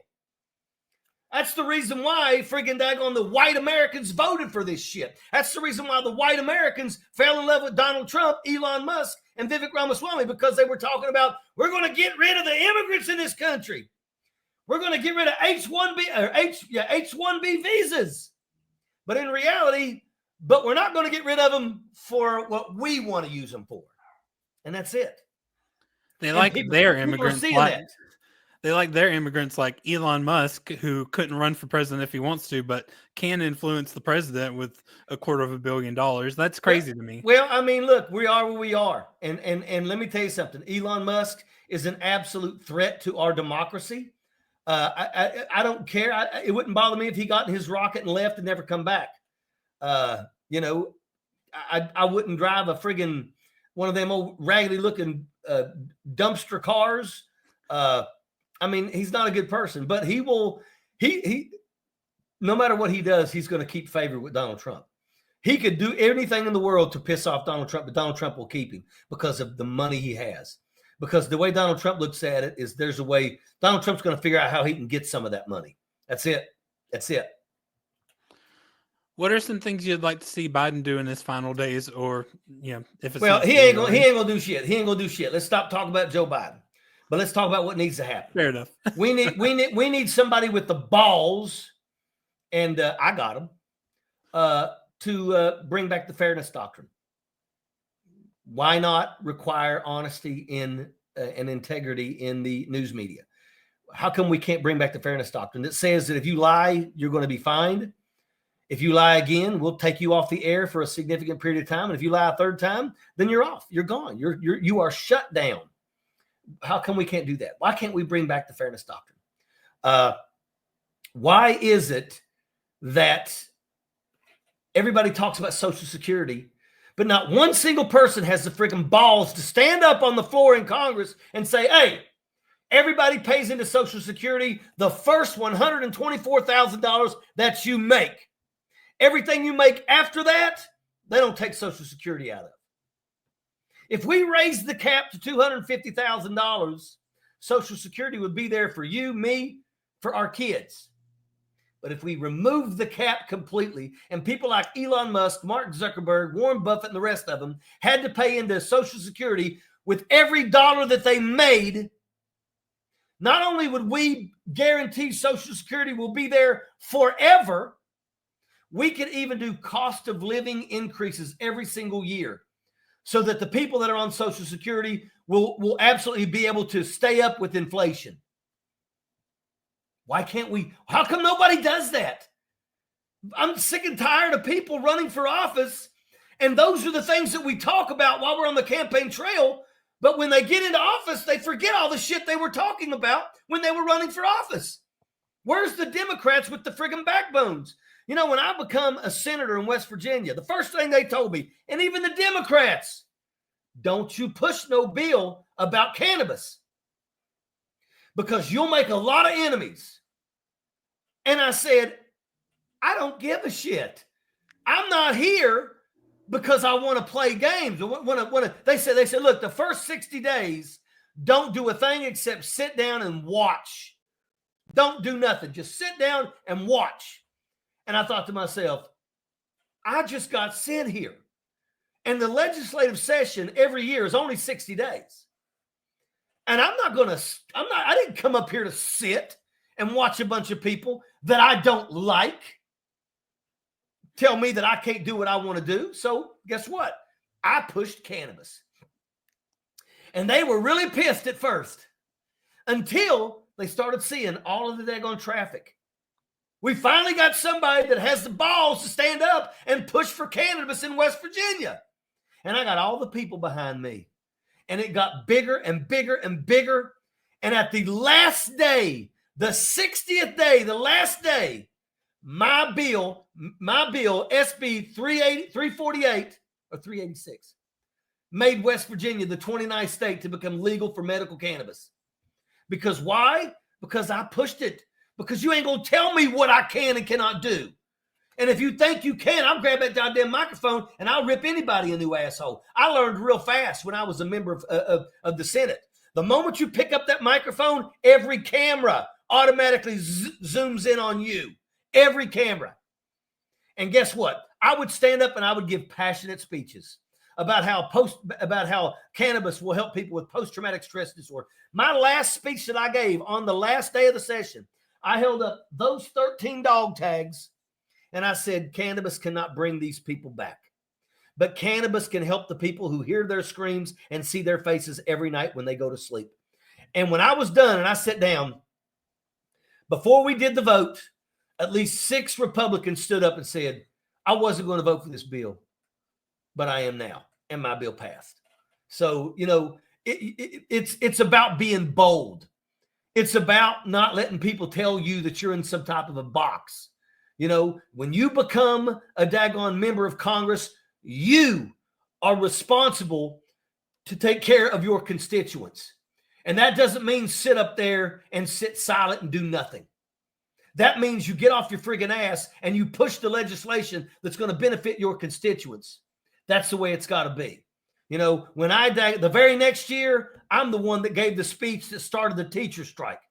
Speaker 1: That's the reason why friggin' daggone the white Americans voted for this shit. That's the reason why the white Americans fell in love with Donald Trump, Elon Musk, and Vivek Ramaswamy, because they were talking about, we're going to get rid of the immigrants in this country. We're going to get rid of H-1B visas. But in reality, we're not going to get rid of them for what we want to use them for. And that's it.
Speaker 2: They like their immigrants. They like their immigrants like Elon Musk, who couldn't run for president if he wants to, but can influence the president with $250 million. That's crazy to me.
Speaker 1: Well, I mean, look, we are where we are. And let me tell you something. Elon Musk is an absolute threat to our democracy. I don't care. It wouldn't bother me if he got in his rocket and left and never come back. You know, I wouldn't drive a friggin' one of them old raggedy looking dumpster cars. I mean, he's not a good person, but he no matter what he does, he's going to keep favor with Donald Trump. He could do anything in the world to piss off Donald Trump, but Donald Trump will keep him because of the money he has. Because the way Donald Trump looks at it is there's a way Donald Trump's going to figure out how he can get some of that money. That's it. That's it.
Speaker 2: What are some things you'd like to see Biden do in his final days, or if it's
Speaker 1: he ain't gonna do shit. He ain't gonna do shit. Let's stop talking about Joe Biden. But let's talk about what needs to happen.
Speaker 2: Fair enough.
Speaker 1: we need somebody with the balls, and I got them, to bring back the fairness doctrine. Why not require honesty and integrity in the news media? How come we can't bring back the fairness doctrine that says that if you lie, you're going to be fined? If you lie again, we'll take you off the air for a significant period of time. And if you lie a third time, then you're off. You're gone. You are shut down. How come we can't do that? Why can't we bring back the fairness doctrine? Why is it that everybody talks about Social Security, but not one single person has the freaking balls to stand up on the floor in Congress and say, hey, everybody pays into Social Security the first $124,000 that you make. Everything you make after that, they don't take Social Security out of. If we raise the cap to $250,000, Social Security would be there for you, me, for our kids. But if we remove the cap completely, and people like Elon Musk, Mark Zuckerberg, Warren Buffett, and the rest of them had to pay into Social Security with every dollar that they made, not only would we guarantee Social Security will be there forever, we could even do cost of living increases every single year so that the people that are on Social Security will absolutely be able to stay up with inflation. Why can't we? How come nobody does that? I'm sick and tired of people running for office, and those are the things that we talk about while we're on the campaign trail. But when they get into office, they forget all the shit they were talking about when they were running for office. Where's the Democrats with the friggin' backbones? You know, when I become a senator in West Virginia, the first thing they told me, and even the Democrats, don't you push no bill about cannabis because you'll make a lot of enemies. And I said, I don't give a shit. I'm not here because I want to play games. They said, look, the first 60 days, don't do a thing except sit down and watch. Don't do nothing. Just sit down and watch. And I thought to myself, I just got sent here. And the legislative session every year is only 60 days. And I didn't come up here to sit and watch a bunch of people that I don't like tell me that I can't do what I want to do. So guess what? I pushed cannabis. And they were really pissed at first until they started seeing all of the daggone traffic. We finally got somebody that has the balls to stand up and push for cannabis in West Virginia. And I got all the people behind me. And it got bigger and bigger and bigger. And at the last day, the 60th day, the last day, my bill, SB 348 or 386, made West Virginia the 29th state to become legal for medical cannabis. Because why? Because I pushed it. Because you ain't going to tell me what I can and cannot do. And if you think you can, I'll grab that goddamn microphone and I'll rip anybody a new asshole. I learned real fast when I was a member of the Senate. The moment you pick up that microphone, every camera automatically zooms in on you. Every camera. And guess what? I would stand up and I would give passionate speeches about how cannabis will help people with post-traumatic stress disorder. My last speech that I gave on the last day of the session, I held up those 13 dog tags and I said, cannabis cannot bring these people back. But cannabis can help the people who hear their screams and see their faces every night when they go to sleep. And when I was done and I sat down, before we did the vote, at least 6 Republicans stood up and said, I wasn't going to vote for this bill, but I am now. And my bill passed. So, you know, it's about being bold. It's about not letting people tell you that you're in some type of a box. You know, when you become a daggone member of Congress, you are responsible to take care of your constituents. And that doesn't mean sit up there and sit silent and do nothing. That means you get off your friggin' ass and you push the legislation that's going to benefit your constituents. That's the way it's got to be. You know, when the very next year, I'm the one that gave the speech that started the teacher strike.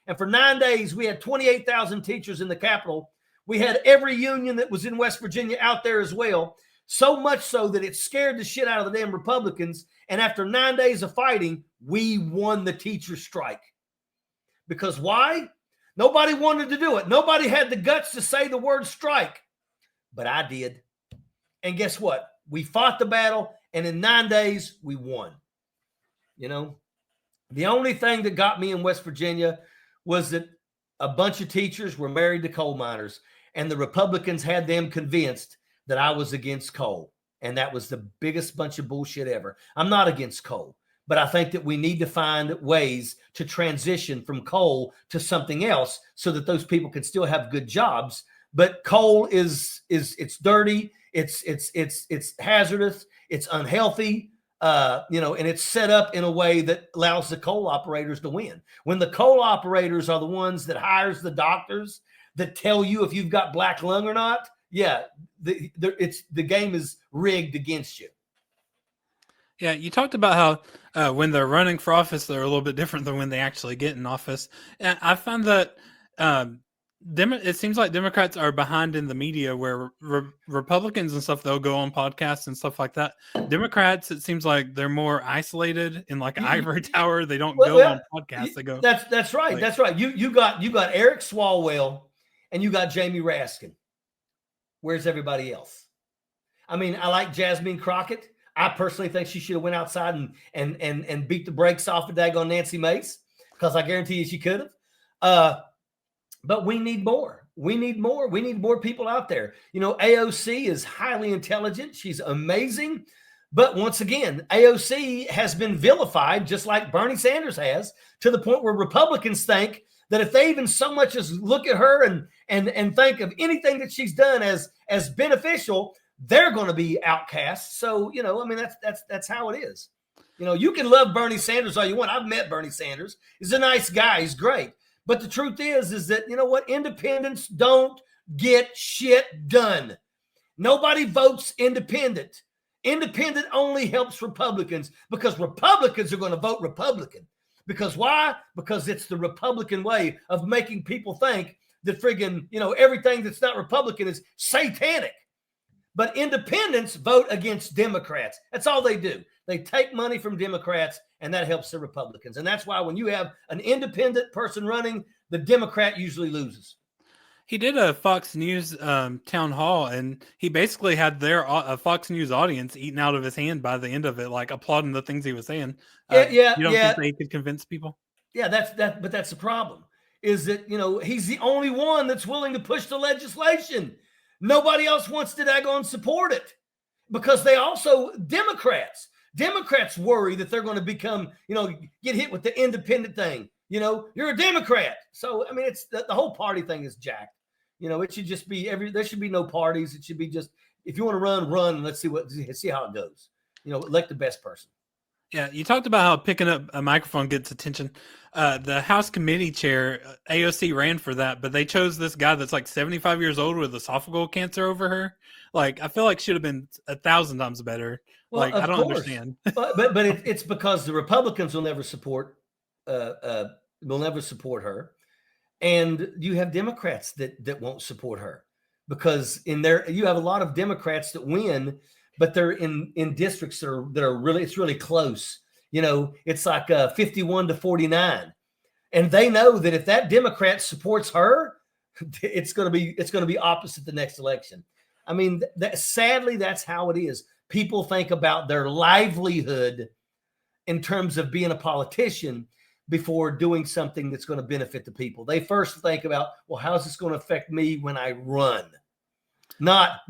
Speaker 1: And for 9 days, we had 28,000 teachers in the Capitol. We had every union that was in West Virginia out there as well. So much so that it scared the shit out of the damn Republicans. And after 9 days of fighting, we won the teacher strike. Because why? Nobody wanted to do it. Nobody had the guts to say the word strike. But I did. And guess what? We fought the battle, and in 9 days, we won. You know, the only thing that got me in West Virginia was that a bunch of teachers were married to coal miners, and the Republicans had them convinced that I was against coal. And that was the biggest bunch of bullshit ever. I'm not against coal, but I think that we need to find ways to transition from coal to something else so that those people can still have good jobs. But coal it's dirty, it's hazardous, it's unhealthy, and it's set up in a way that allows the coal operators to win. When the coal operators are the ones that hires the doctors that tell you if you've got black lung or not, yeah, the game is rigged against you.
Speaker 2: Yeah, you talked about how when they're running for office, they're a little bit different than when they actually get in office. And I find that it seems like Democrats are behind in the media, where Republicans and stuff, they'll go on podcasts and stuff like that. Democrats, it seems like they're more isolated in like an ivory tower. They don't go on podcasts. They go.
Speaker 1: That's right. That's right. You got Eric Swalwell and you got Jamie Raskin. Where's everybody else? I mean, I like Jasmine Crockett. I personally think she should have went outside and beat the brakes off of daggone Nancy Mace, because I guarantee you she could have. But we need more. We need more. We need more people out there. You know, AOC is highly intelligent. She's amazing. But once again, AOC has been vilified, just like Bernie Sanders has, to the point where Republicans think that if they even so much as look at her and think of anything that she's done as beneficial, they're going to be outcasts. So, you know, I mean, that's how it is. You know, you can love Bernie Sanders all you want. I've met Bernie Sanders. He's a nice guy. He's great. But the truth is that, you know what? Independents don't get shit done. Nobody votes independent. Independent only helps Republicans, because Republicans are going to vote Republican. Because why? Because it's the Republican way of making people think that friggin', you know, everything that's not Republican is satanic. But independents vote against Democrats. That's all they do. They take money from Democrats, and that helps the Republicans. And that's why when you have an independent person running, the Democrat usually loses.
Speaker 2: He did a Fox News town hall, and he basically had their Fox News audience eaten out of his hand by the end of it, like applauding the things he was saying. You don't think they could convince people? Yeah,
Speaker 1: but that's the problem, is that, you know, he's the only one that's willing to push the legislation. Nobody else wants to daggone support it, because they also, Democrats worry that they're going to become, you know, get hit with the independent thing. You know, you're a Democrat. So, I mean, it's the whole party thing is jacked. You know, it should just be there should be no parties. It should be just, if you want to run, and let's see how it goes. You know, elect the best person.
Speaker 2: Yeah, you talked about how picking up a microphone gets attention. The House committee chair, AOC, ran for that, but they chose this guy that's like 75 years old with esophageal cancer over her. Like, I feel like should have been 1,000 times better. Well, like, I don't understand.
Speaker 1: but it's because the Republicans will never support her, and you have Democrats that won't support her, because you have a lot of Democrats that win, but they're in districts that are really, it's really close. You know, it's like 51-49, and they know that if that Democrat supports her, it's going to be opposite the next election. I mean, sadly, that's how it is. People think about their livelihood in terms of being a politician before doing something that's going to benefit the people. They first think about, well, how's this going to affect me when I run? Not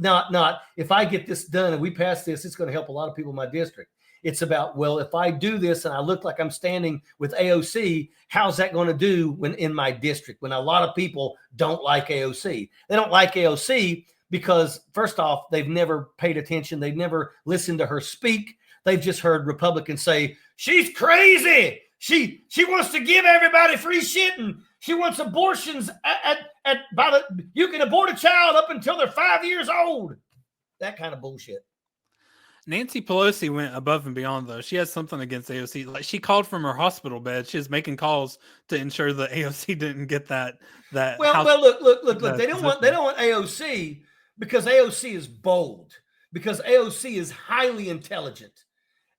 Speaker 1: if I get this done and we pass this, it's going to help a lot of people in my district. It's about, well, if I do this and I look like I'm standing with AOC, how's that going to do when in my district, when a lot of people don't like AOC? They don't like AOC because, first off, they've never paid attention. They've never listened to her speak. They've just heard Republicans say, she's crazy. She wants to give everybody free shit, and she wants abortions you can abort a child up until they're 5 years old. That kind of bullshit.
Speaker 2: Nancy Pelosi went above and beyond, though. She has something against AOC. Like, she called from her hospital bed. She was making calls to ensure that AOC didn't get that. Well,
Speaker 1: look. They don't want AOC because AOC is bold. because AOC is highly intelligent.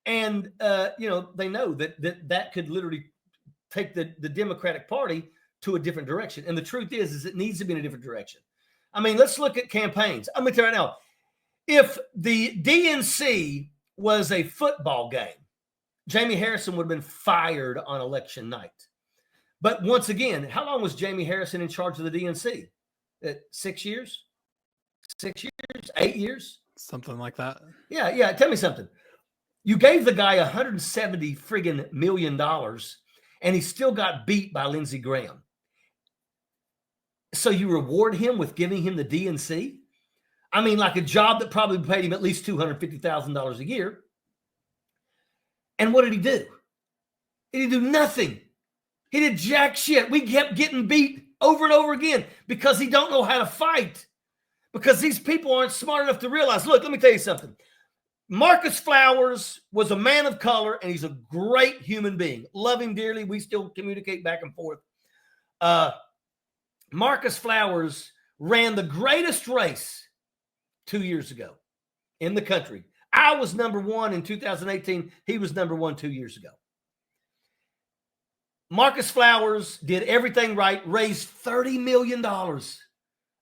Speaker 1: And, they know that could literally take the Democratic Party to a different direction. And the truth is it needs to be in a different direction. I mean, let's look at campaigns. I'm going to tell you right now, if the DNC was a football game, Jamie Harrison would have been fired on election night. But once again, how long was Jamie Harrison in charge of the DNC? 6 years? 6 years? 8 years?
Speaker 2: Something like that.
Speaker 1: Yeah. Tell me something. You gave the guy $170 friggin' million, and he still got beat by Lindsey Graham. So you reward him with giving him the DNC? I mean, like a job that probably paid him at least $250,000 a year. And what did he do? He didn't do nothing. He did jack shit. We kept getting beat over and over again because he don't know how to fight. Because these people aren't smart enough to realize, look, let me tell you something. Marcus Flowers was a man of color, and he's a great human being. Love him dearly. We still communicate back and forth. Marcus Flowers ran the greatest race 2 years ago in the country. I was number one in 2018. He was number one 2 years ago. Marcus Flowers did everything right, raised $30 million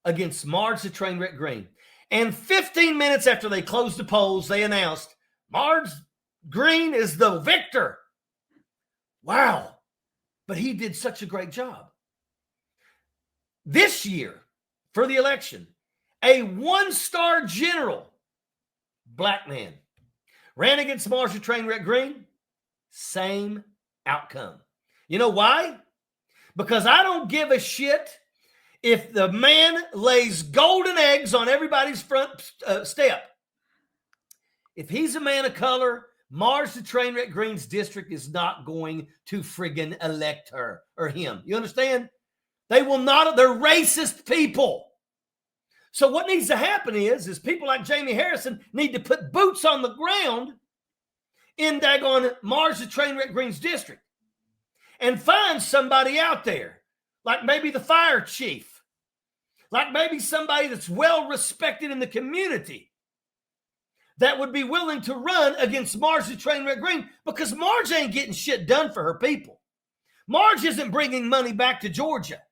Speaker 1: against Marge the Trainwreck Green. And 15 minutes after they closed the polls, they announced, Marge Green is the victor. Wow. But he did such a great job. This year, for the election, a one-star general, black man, ran against Marge the Trainwreck Green. Same outcome. You know why? Because I don't give a shit if the man lays golden eggs on everybody's front step. If he's a man of color, Marge the Trainwreck Green's district is not going to friggin' elect her or him. You understand? They will not. They're racist people. So what needs to happen is people like Jamie Harrison need to put boots on the ground in daggone Marge the Trainwreck Green's district and find somebody out there, like maybe the fire chief, like maybe somebody that's well respected in the community that would be willing to run against Marge the Trainwreck Green, because Marge ain't getting shit done for her people. Marge isn't bringing money back to Georgia.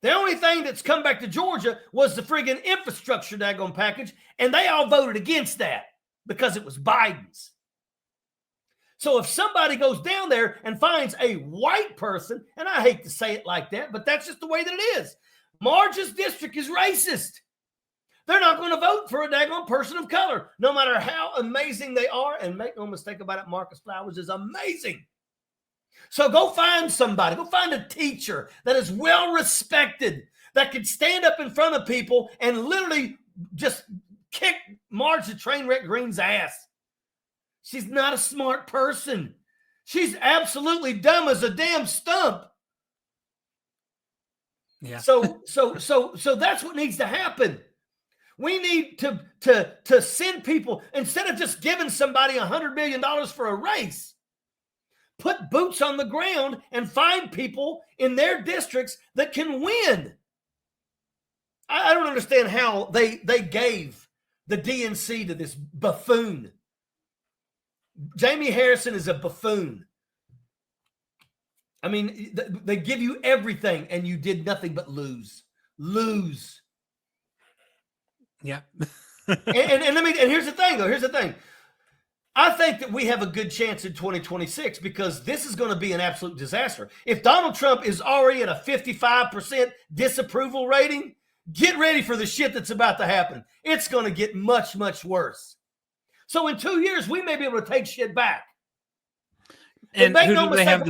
Speaker 1: The only thing that's come back to Georgia was the friggin' infrastructure daggone package, and they all voted against that because it was Biden's. So if somebody goes down there and finds a white person, and I hate to say it like that, but that's just the way that it is. Marge's district is racist. They're not going to vote for a daggone person of color, no matter how amazing they are. And make no mistake about it, Marcus Flowers is amazing. So go find somebody, go find a teacher that is well respected, that can stand up in front of people and literally just kick Marge the Trainwreck Green's ass. She's not a smart person. She's absolutely dumb as a damn stump.
Speaker 2: Yeah.
Speaker 1: So that's what needs to happen. We need to send people, instead of just giving somebody $100 million for a race, put boots on the ground and find people in their districts that can win. I don't understand how they gave the DNC to this buffoon. Jamie Harrison is a buffoon. I mean, they give you everything and you did nothing but lose.
Speaker 2: Yeah.
Speaker 1: and here's the thing, though. Here's the thing. I think that we have a good chance in 2026 because this is going to be an absolute disaster. If Donald Trump is already at a 55% disapproval rating, get ready for the shit that's about to happen. It's going to get much, much worse. So in 2 years, we may be able to take shit back.
Speaker 2: And who do they have?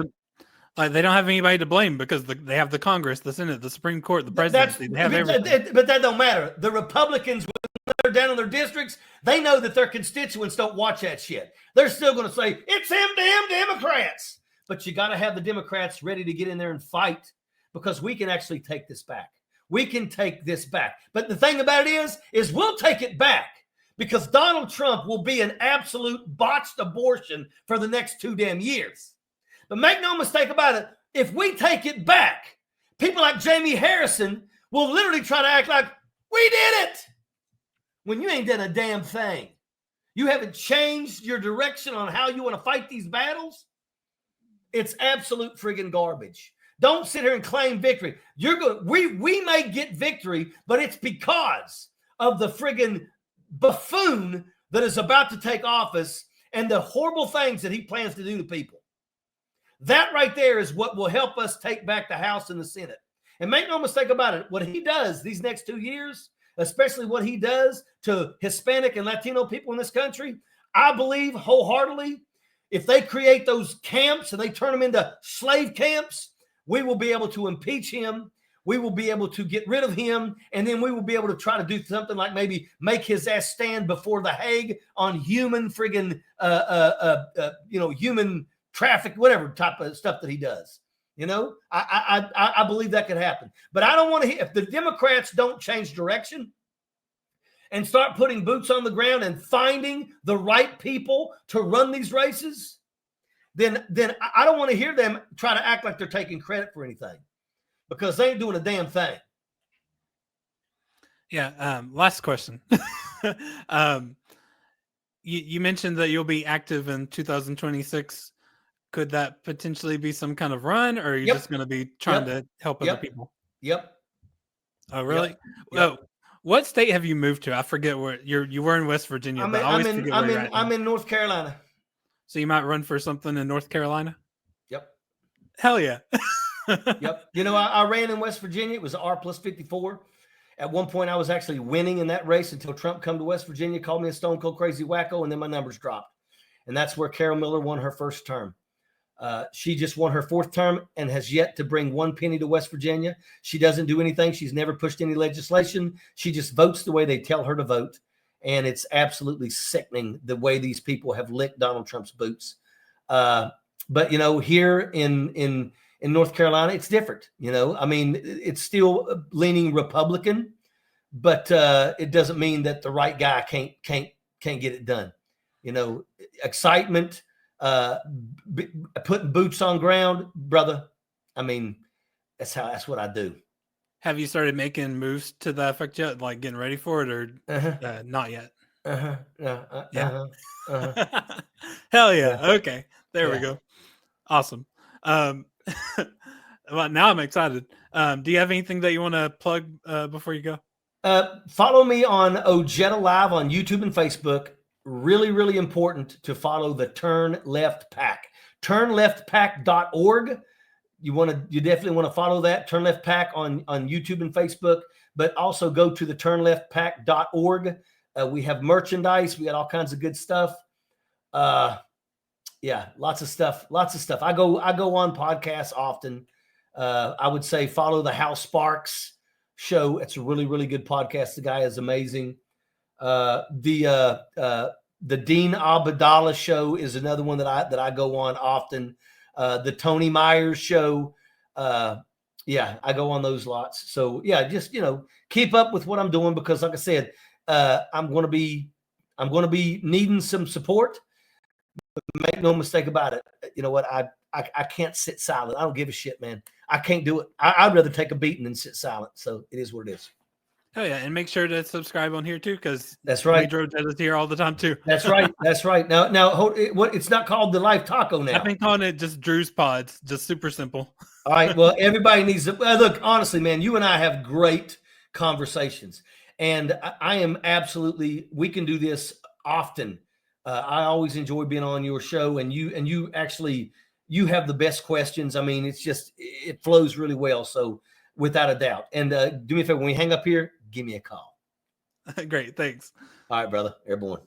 Speaker 2: They don't have anybody to blame because they have the Congress, the Senate, the Supreme Court, the presidency. They have everything.
Speaker 1: But that don't matter. The Republicans, when they're down in their districts, they know that their constituents don't watch that shit. They're still going to say, it's them damn Democrats. But you got to have the Democrats ready to get in there and fight because we can actually take this back. We can take this back. But the thing about it is we'll take it back because Donald Trump will be an absolute botched abortion for the next 2 damn years. But make no mistake about it, if we take it back, people like Jamie Harrison will literally try to act like, we did it. when you ain't done a damn thing? You haven't changed your direction on how you want to fight these battles. It's absolute friggin' garbage. Don't sit here and claim victory. We may get victory, but it's because of the friggin' buffoon that is about to take office and the horrible things that he plans to do to people. That right there is what will help us take back the House and the Senate. And make no mistake about it, what he does these next 2 years, especially what he does to Hispanic and Latino people in this country, I believe wholeheartedly, if they create those camps and they turn them into slave camps, we will be able to impeach him. We will be able to get rid of him. And then we will be able to try to do something like maybe make his ass stand before the Hague on human friggin', human traffic, whatever type of stuff that he does. You know, I believe that could happen. But I don't want to, if the Democrats don't change direction and start putting boots on the ground and finding the right people to run these races, then I don't want to hear them try to act like they're taking credit for anything, because they ain't doing a damn thing.
Speaker 2: Yeah. Last question. You mentioned that you'll be active in 2026. Could that potentially be some kind of run, or are you just going to be trying to help other people?
Speaker 1: Yep.
Speaker 2: Oh, really?
Speaker 1: Yep.
Speaker 2: Oh, what state have you moved to? I forget where you were in West Virginia.
Speaker 1: I'm in North Carolina.
Speaker 2: So you might run for something in North Carolina?
Speaker 1: Yep.
Speaker 2: Hell yeah.
Speaker 1: Yep. You know, I ran in West Virginia. It was R+54. At one point, I was actually winning in that race until Trump come to West Virginia, called me a stone cold crazy wacko, and then my numbers dropped. And that's where Carol Miller won her first term. She just won her fourth term and has yet to bring one penny to West Virginia. She doesn't do anything. She's never pushed any legislation. She just votes the way they tell her to vote. And it's absolutely sickening the way these people have licked Donald Trump's boots. But, you know, here in North Carolina, it's different. You know, I mean, it's still leaning Republican, but it doesn't mean that the right guy can't get it done. You know, excitement, putting boots on ground, brother. I mean, that's what I do.
Speaker 2: Have you started making moves to that effect yet? Like getting ready for it, or not yet?
Speaker 1: Yeah.
Speaker 2: Hell yeah. Okay. There we go. Awesome. Well, now I'm excited. Do you have anything that you want to plug before you go?
Speaker 1: Follow me on Ojeda Live on YouTube and Facebook. Really, really important to follow the Turn Left Pack. TurnLeftPack.org. You definitely want to follow that. Turn Left Pack on YouTube and Facebook, but also go to the TurnLeftPack.org. We have merchandise. We got all kinds of good stuff. Yeah, lots of stuff. I go on podcasts often. I would say follow the Hal Sparks show. It's a really, really good podcast. The guy is amazing. The Dean Abdallah show is another one that I go on often. The Tony Myers show. Yeah, I go on those lots. So yeah, just, you know, keep up with what I'm doing, because like I said, I'm going to be needing some support. Make no mistake about it. You know what? I can't sit silent. I don't give a shit, man. I can't do it. I'd rather take a beating than sit silent. So it is what it is.
Speaker 2: Oh yeah, and make sure to subscribe on here too, because
Speaker 1: that's right.
Speaker 2: Drew Majora's here all the time too.
Speaker 1: That's right. That's right. Now, it's not called the Life Taco now.
Speaker 2: I've been calling it just Drew's Pods, just super simple.
Speaker 1: All right. Well, everybody needs to look. Honestly, man, you and I have great conversations, and I am absolutely. We can do this often. I always enjoy being on your show, and you actually have the best questions. I mean, it flows really well. So without a doubt. And do me a favor, when we hang up here, give me a call.
Speaker 2: Great. Thanks.
Speaker 1: All right, brother. Airborne.